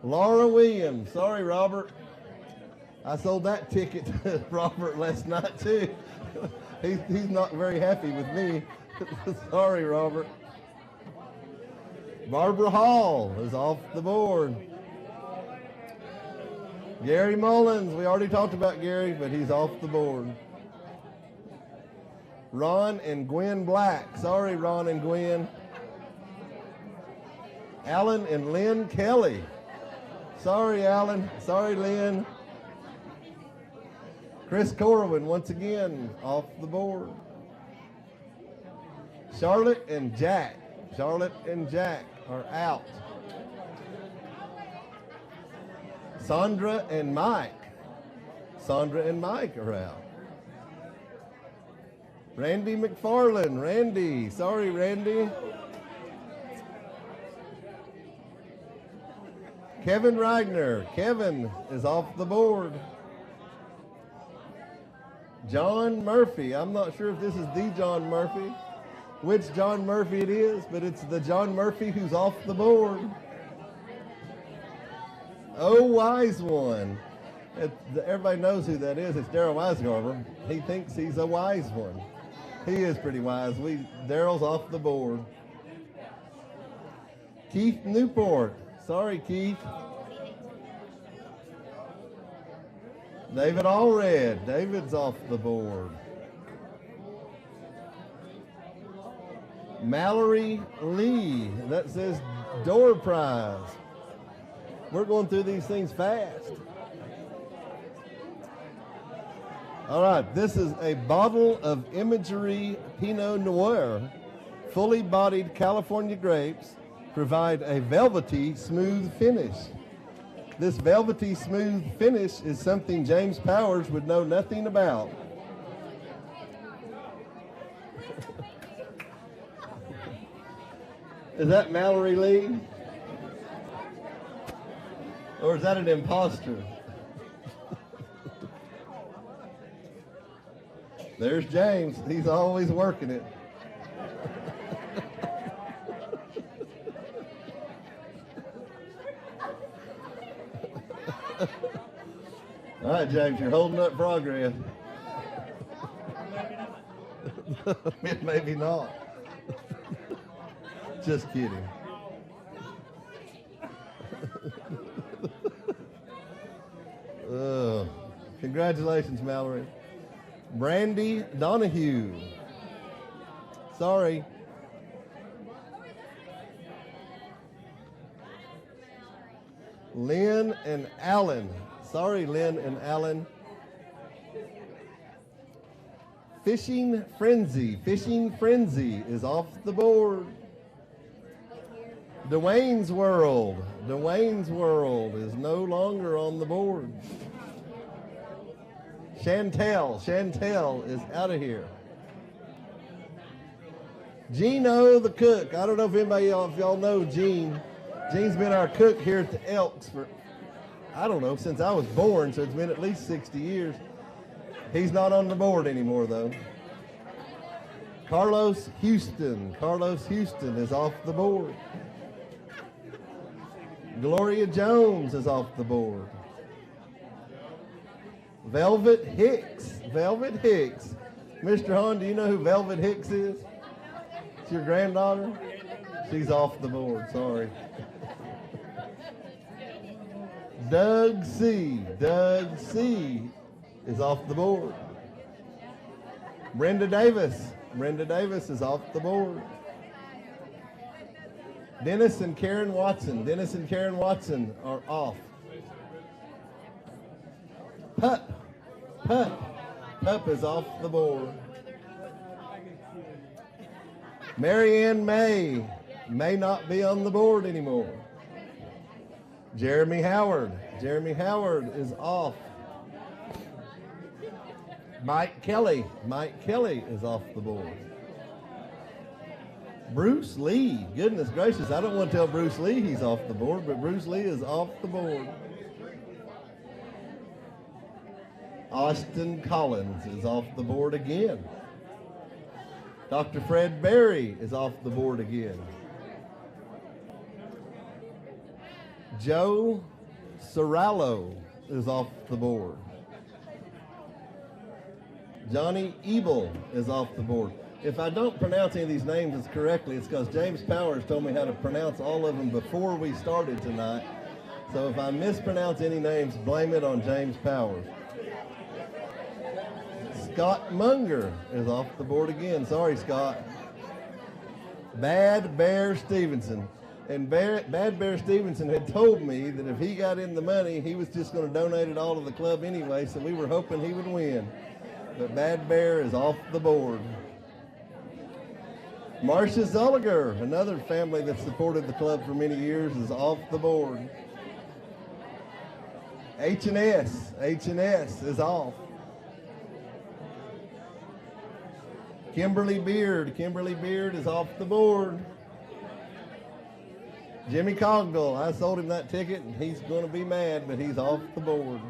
Laura Williams, sorry Robert. I sold that ticket to Robert last night too. He's not very happy with me. Sorry Robert. Barbara Hall is off the board. Gary Mullins, we already talked about Gary, but he's off the board. Ron and Gwen Black. Sorry, Ron and Gwen. Alan and Lynn Kelly. Sorry, Alan. Sorry, Lynn. Chris Corwin, once again, off the board. Charlotte and Jack are out. Sandra and Mike are out. Randy McFarland, sorry Randy. Kevin Reigner, Kevin is off the board. John Murphy, I'm not sure if this is the John Murphy, which John Murphy it is, but it's the John Murphy who's off the board. Oh, wise one. Everybody knows who that is. It's Daryl Weisgarber. He thinks he's a wise one. He is pretty wise. Daryl's off the board. Keith Newport. Sorry, Keith. David Allred. David's off the board. Mallory Lee. That says door prize. We're going through these things fast. All right, this is a bottle of Imagery Pinot Noir. Fully bodied California grapes provide a velvety, smooth finish. This velvety, smooth finish is something James Powers would know nothing about. Is that Mallory Lee? Or is that an imposter? There's James. He's always working it. All right, James, you're holding up progress. Maybe not. Just kidding. Congratulations, Mallory. Brandy Donahue. Sorry. Lynn and Alan. Sorry, Lynn and Alan. Fishing Frenzy. Fishing Frenzy is off the board. Dwayne's World. Dwayne's World is no longer on the board. Chantel. Chantel is out of here. Gino the cook. I don't know if anybody if y'all know Gene. Gene's been our cook here at the Elks for, I don't know, since I was born, so it's been at least 60 years. He's not on the board anymore, though. Carlos Houston. Carlos Houston is off the board. Gloria Jones is off the board. Velvet Hicks. Velvet Hicks. Mr. Hahn, do you know who Velvet Hicks is? It's your granddaughter? She's off the board, sorry. Doug C. Doug C. is off the board. Brenda Davis. Brenda Davis is off the board. Dennis and Karen Watson. Dennis and Karen Watson are off. Pup. Pup. Pup is off the board. Marianne may not be on the board anymore. Jeremy Howard. Jeremy Howard is off. Mike Kelly. Mike Kelly is off the board. Bruce Lee. Goodness gracious, I don't want to tell Bruce Lee he's off the board, but Bruce Lee is off the board. Austin Collins is off the board again. Dr. Fred Berry is off the board again. Joe Serralo is off the board. Johnny Ebel is off the board. If I don't pronounce any of these names correctly, it's because James Powers told me how to pronounce all of them before we started tonight. So if I mispronounce any names, blame it on James Powers. Scott Munger is off the board again. Sorry, Scott. Bad Bear Stevenson. And Bad Bear Stevenson had told me that if he got in the money, he was just going to donate it all to the club anyway, so we were hoping he would win. But Bad Bear is off the board. Marcia Zolliger, another family that supported the club for many years, is off the board. H&S is off. Kimberly Beard is off the board. Jimmy Cogdell, I sold him that ticket and he's going to be mad, but he's off the board.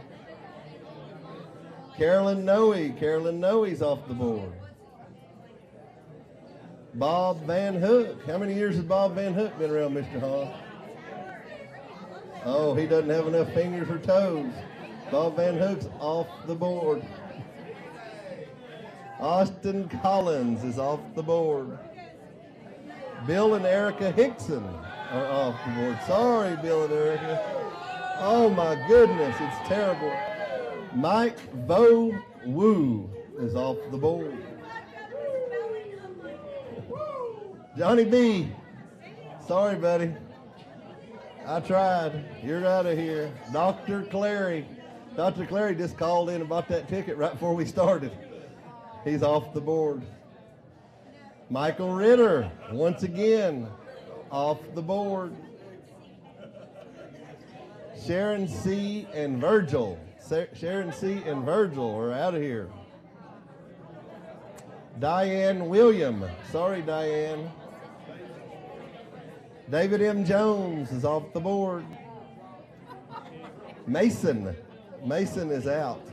Carolyn Noe's off the board. Bob Van Hook. How many years has Bob Van Hook been around, Mr. Hahn? Oh, he doesn't have enough fingers or toes. Bob Van Hook's off the board. Austin Collins is off the board. Bill and Erica Hickson are off the board. Sorry, Bill and Erica. Oh my goodness, it's terrible. Mike Vo Woo is off the board. Johnny B. Sorry, buddy. I tried. You're out of here. Dr. Clary Dr. Clary just called in and bought that ticket right before we started. He's off the board. Michael Ritter, once again, off the board. Sharon C. and Virgil. Sharon C. and Virgil are out of here. Diane William. Sorry, Diane. David M. Jones is off the board. Mason. Mason is out.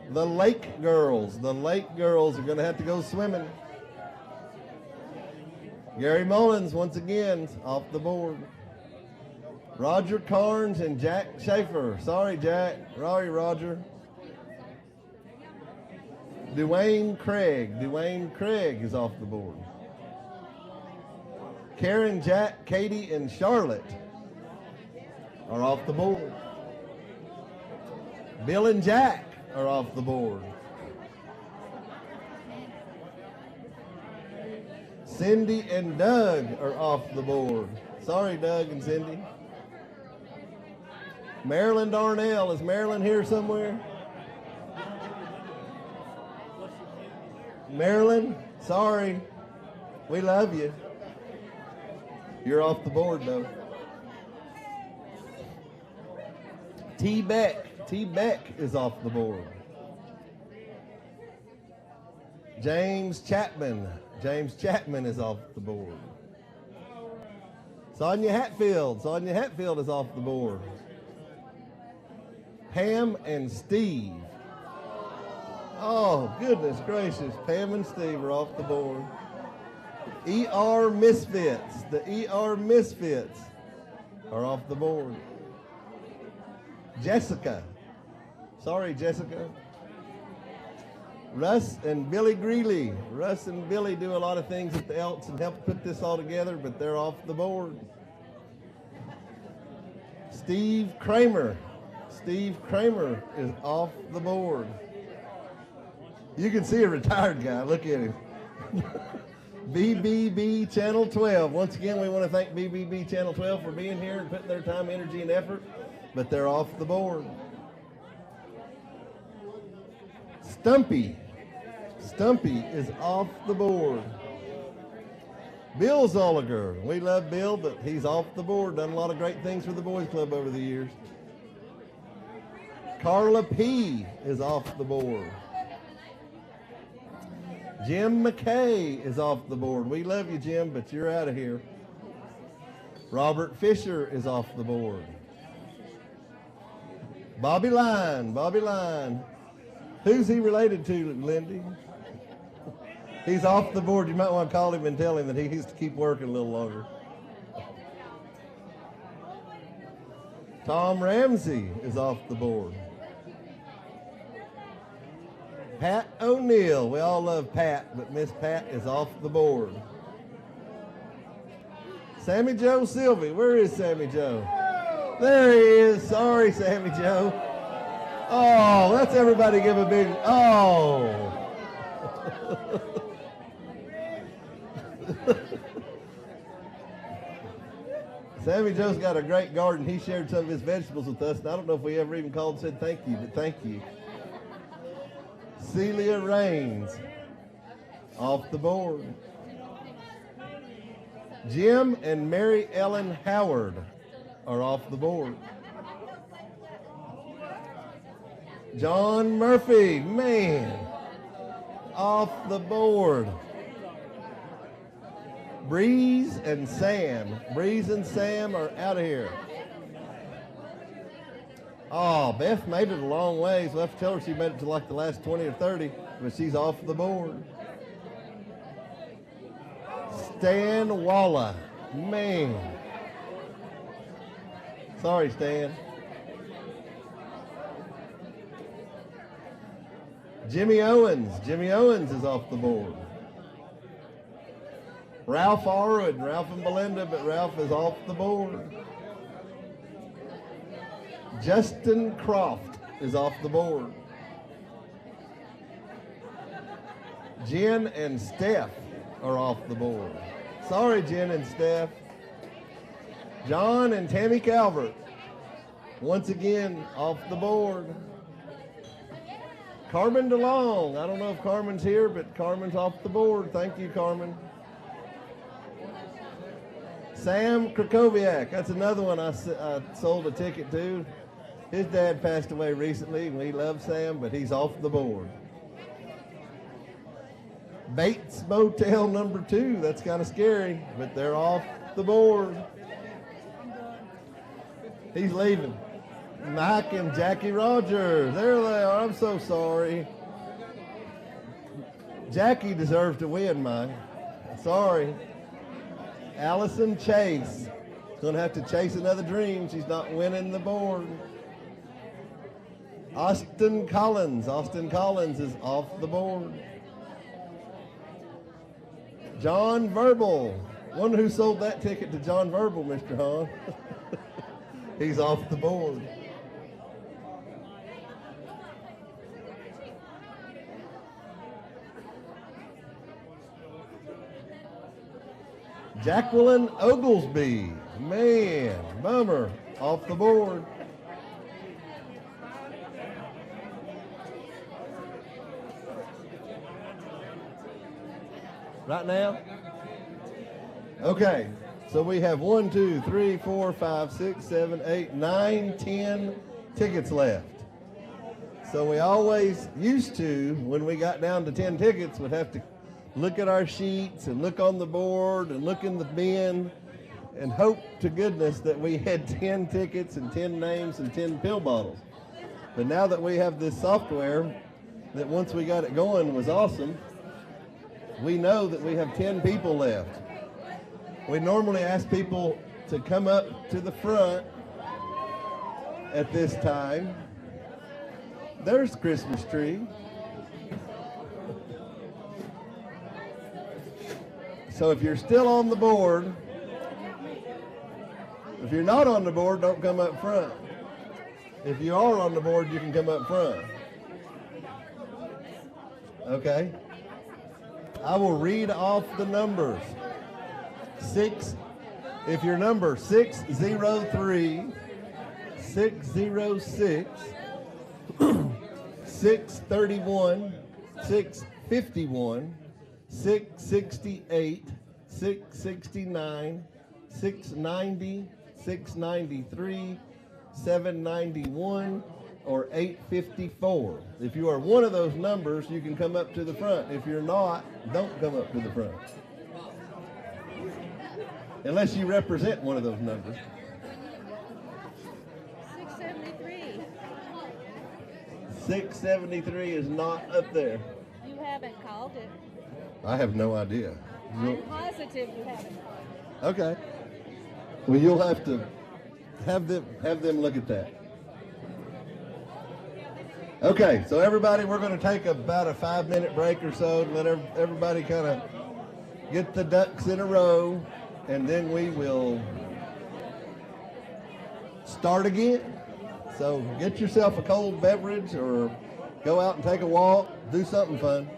The Lake Girls. The Lake Girls are going to have to go swimming. Gary Mullins, once again, off the board. Roger Carnes and Jack Schaefer. Sorry, Jack. Sorry, Roger. Dwayne Craig. Dwayne Craig is off the board. Karen, Jack, Katie, and Charlotte are off the board. Bill and Jack are off the board. Cindy and Doug are off the board. Sorry, Doug and Cindy. Marilyn Darnell. Is Marilyn here somewhere? Marilyn, sorry. We love you. You're off the board, though. T. Beck. T. Beck is off the board. James Chapman. James Chapman is off the board. Sonia Hatfield. Sonia Hatfield is off the board. Pam and Steve. Oh, goodness gracious. Pam and Steve are off the board. ER Misfits. The ER Misfits are off the board. Jessica. Sorry, Jessica. Russ and Billy Greeley. Russ and Billy do a lot of things at the Elks and help put this all together, but they're off the board. Steve Kramer. Steve Kramer is off the board. You can see a retired guy. Look at him. BBB Channel 12. Once again, we want to thank BBB Channel 12 for being here and putting their time, energy, and effort, but they're off the board. Stumpy. Stumpy is off the board. Bill Zolliger. We love Bill, but he's off the board. Done a lot of great things for the boys club over the years. Carla P. is off the board. Jim McKay is off the board. We love you, Jim, but you're out of here. Robert Fisher is off the board. Bobby Line. Bobby Line. Who's he related to, Lindy? He's off the board. You might want to call him and tell him that he needs to keep working a little longer. Tom Ramsey is off the board. Pat O'Neill. We all love Pat, but Miss Pat is off the board. Sammy Joe Sylvie. Where is Sammy Joe? There he is. Sorry, Sammy Joe. Oh, let's everybody give a big, oh. Sammy Joe's got a great garden. He shared some of his vegetables with us, and I don't know if we ever even called and said thank you, but thank you. Celia Raines, off the board. Jim and Mary Ellen Howard are off the board. John Murphy, man, off the board. Breeze and Sam. Breeze and Sam are out of here. Oh, Beth made it a long ways. We'll have to tell her she made it to like the last 20 or 30, but she's off the board. Stan Walla. Man. Sorry, Stan. Jimmy Owens. Jimmy Owens is off the board. Ralph Arwood. Ralph and Belinda, but Ralph is off the board. Justin Croft is off the board. Jen and Steph are off the board. Sorry, Jen and Steph. John and Tammy Calvert Once again, off the board. Carmen DeLong. I don't know if Carmen's here, but Carmen's off the board. Thank you, Carmen. Sam Krakowiak. That's another one I sold a ticket to. His dad passed away recently, and we love Sam, but he's off the board. Bates Motel number 2. That's kind of scary, but they're off the board. He's leaving. Mike and Jackie Rogers. There they are. I'm so sorry. Jackie deserves to win, Mike. Sorry. Allison Chase. Going to have to chase another dream. She's not winning the board. Austin Collins. Austin Collins is off the board. John Verbal. Wonder who sold that ticket to John Verbal, Mr. Hahn. He's off the board. Jacqueline Oglesby. Man, bummer. Off the board. Right now? Okay. So we have 1, 2, 3, 4, 5, 6, 7, 8, 9, 10 tickets left. So we always used to, when we got down to 10 tickets, would have to look at our sheets and look on the board and look in the bin and hope to goodness that we had 10 tickets and 10 names and 10 pill bottles. But now that we have this software that once we got it going was awesome, we know that we have 10 people left. We normally ask people to come up to the front at this time. There's Christmas tree. So if you're still on the board, if you're not on the board, don't come up front. If you are on the board, you can come up front. Okay? I will read off the numbers. If your number 603, 606, 631, 651, 668, 669, 690, 693, 791, or 854. If you are one of those numbers, you can come up to the front. If you're not, don't come up to the front. Unless you represent one of those numbers. 673. 673 is not up there. You haven't called it. I have no idea. I'm positive you haven't called it. Okay. Well, you'll have to have them look at that. Okay, so everybody, we're going to take about a 5-minute break or so to let everybody kind of get the ducks in a row, and then we will start again. So get yourself a cold beverage or go out and take a walk, do something fun.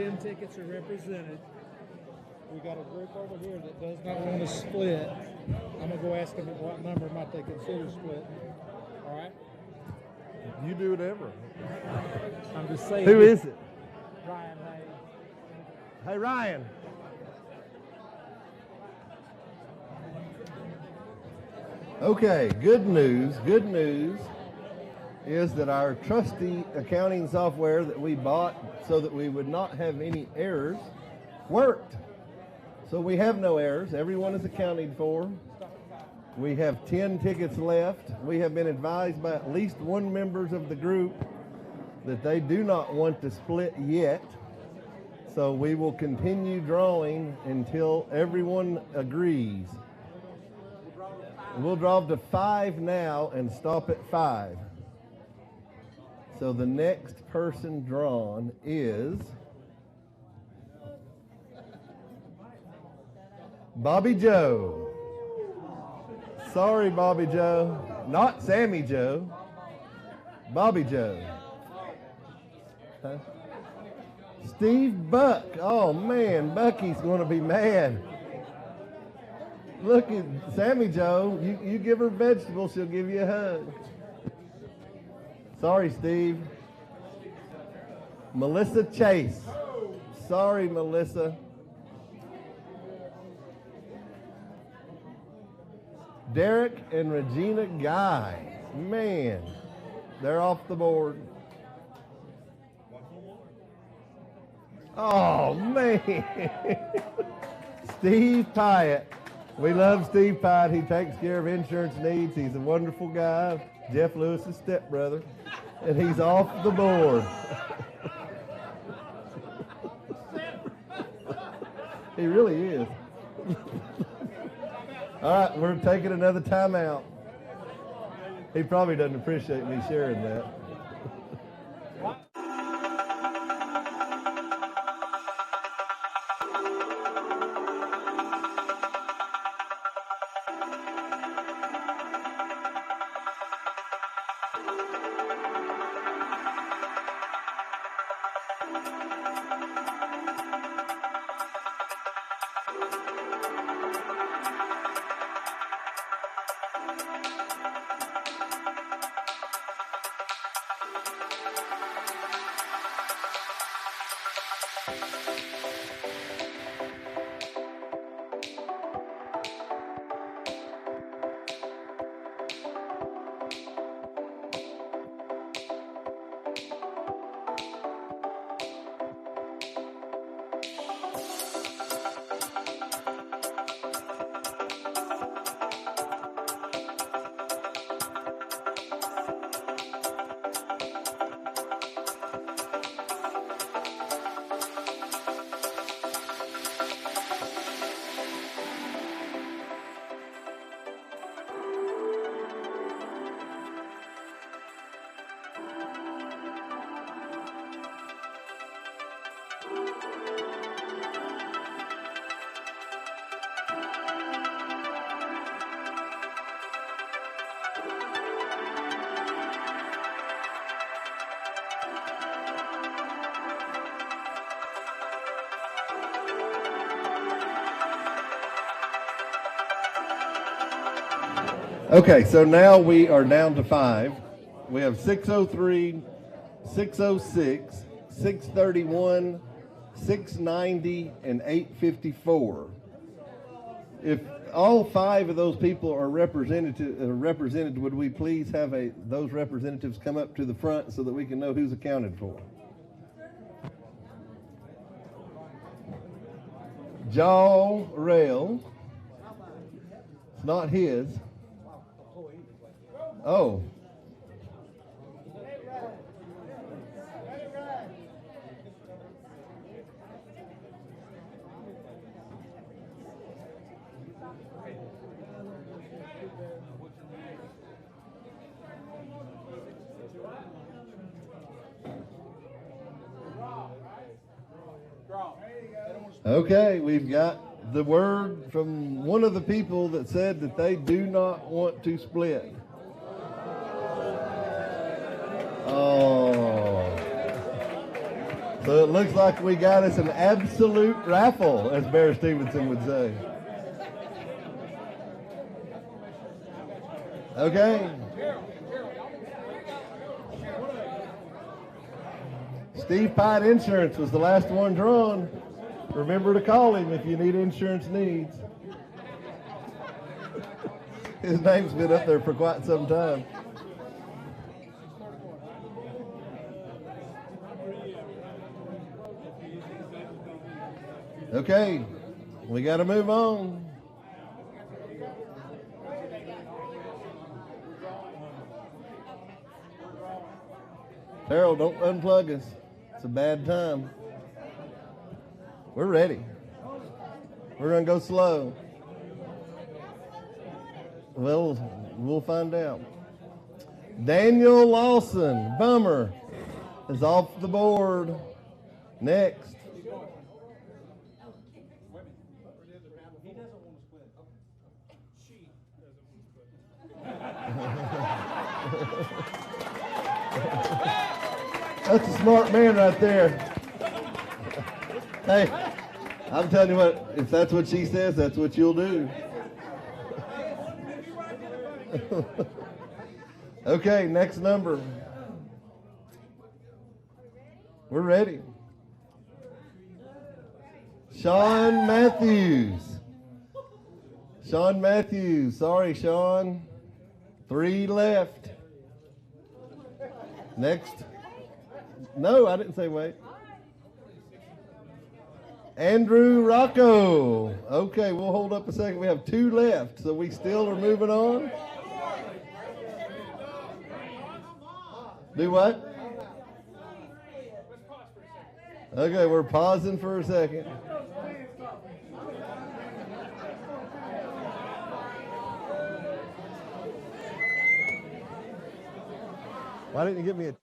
10 tickets are represented. We got a group over here that does not want to split. I'm gonna go ask them at what number might they consider splitting. All right? You do whatever. I'm just saying. Who is it? Ryan Hay. Hey, Ryan. Okay, good news is that our trusty accounting software that we bought so that we would not have any errors worked. So we have no errors. Everyone is accounted for. We have 10 tickets left. We have been advised by at least one member of the group that they do not want to split yet. So we will continue drawing until everyone agrees. We'll draw up to 5 now and stop at 5. So the next person drawn is Bobby Joe. Sorry, Bobby Joe. Not Sammy Joe. Bobby Joe. Huh? Steve Buck. Oh, man, Bucky's going to be mad. Look at Sammy Joe. You give her vegetables, she'll give you a hug. Sorry, Steve. Melissa Chase. Sorry, Melissa. Derek and Regina Guy. Man, they're off the board. Oh, man. Steve Pyatt. We love Steve Pyatt. He takes care of insurance needs. He's a wonderful guy. Jeff Lewis's stepbrother. And he's off the board. He really is. All right, we're taking another timeout. He probably doesn't appreciate me sharing that. Okay, so now we are down to 5. We have 603, 606, 631, 690, and 854. If all 5 of those people are represented, would we please have those representatives come up to the front so that we can know who's accounted for? Jaw Rail. It's not his. Oh. Okay, we've got the word from one of the people that said that they do not want to split. Oh. So it looks like we got us an absolute raffle, as Bear Stevenson would say. Okay. Steve Pine Insurance was the last one drawn. Remember to call him if you need insurance needs. His name's been up there for quite some time. Okay, we got to move on. Harold, don't unplug us. It's a bad time. We're ready. We're going to go slow. Well, we'll find out. Daniel Lawson, bummer, is off the board. Next. That's a smart man right there. Hey, I'm telling you what, if that's what she says, that's what you'll do. Okay, next number. We're ready. Sean Matthews. Sean Matthews. Sorry, Sean. 3 left. Next. No, I didn't say wait. Andrew Rocco. Okay, we'll hold up a second. We have 2 left, so we still are moving on. Do what? Okay, we're pausing for a second. Why didn't you give me a...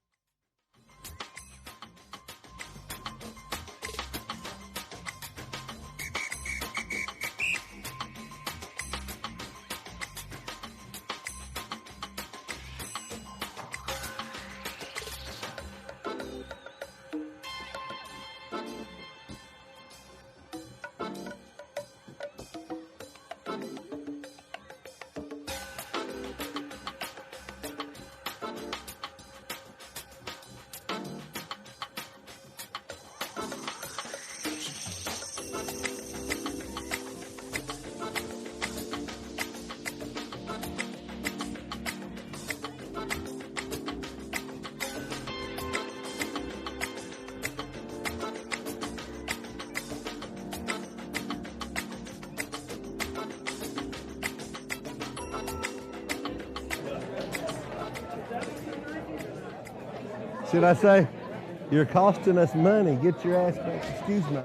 Should I say, you're costing us money. Get your ass back. Excuse me.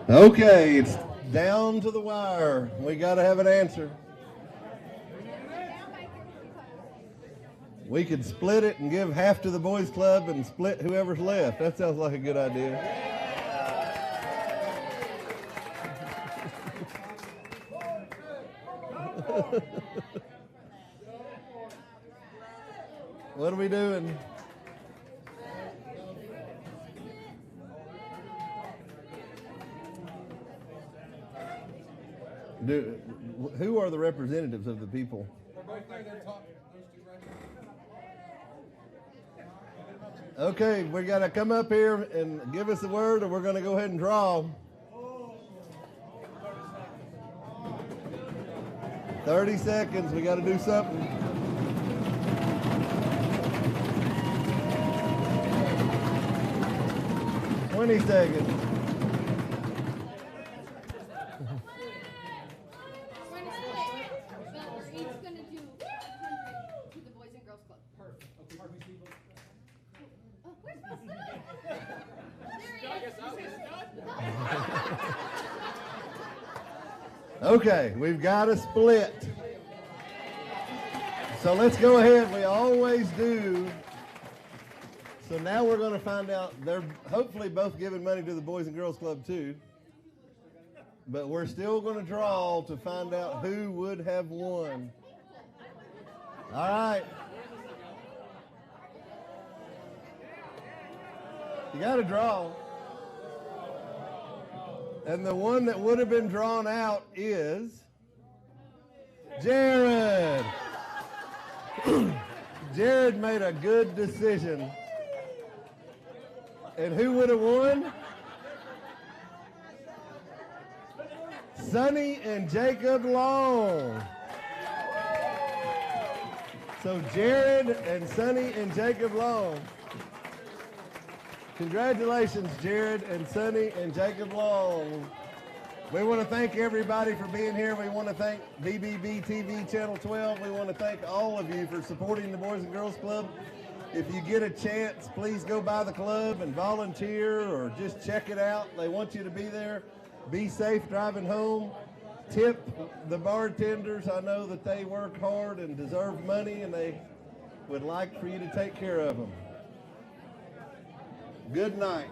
Okay, it's down to the wire. We got to have an answer. We could split it and give half to the boys club and split whoever's left. That sounds like a good idea. What are we doing? Who are the representatives of the people? Okay, we got to come up here and give us a word, or we're going to go ahead and draw. 30 seconds. We got to do something. Twenty seconds. 20 seconds. But we're each going to do 100 to the Boys and Girls Club. Perfect. Okay, oh, where's my son? Okay, we've got a split. So let's go ahead. We always do. So now we're going to find out. They're hopefully both giving money to the Boys and Girls Club too. But we're still going to draw to find out who would have won. All right. You got to draw. And the one that would have been drawn out is Jared. Jared made a good decision. And who would have won? Sonny and Jacob Long. So Jared and Sonny and Jacob Long. Congratulations, Jared and Sonny and Jacob Long. We want to thank everybody for being here. We want to thank BBB TV Channel 12. We want to thank all of you for supporting the Boys and Girls Club. If you get a chance, please go by the club and volunteer or just check it out. They want you to be there. Be safe driving home. Tip the bartenders. I know that they work hard and deserve money, and they would like for you to take care of them. Good night.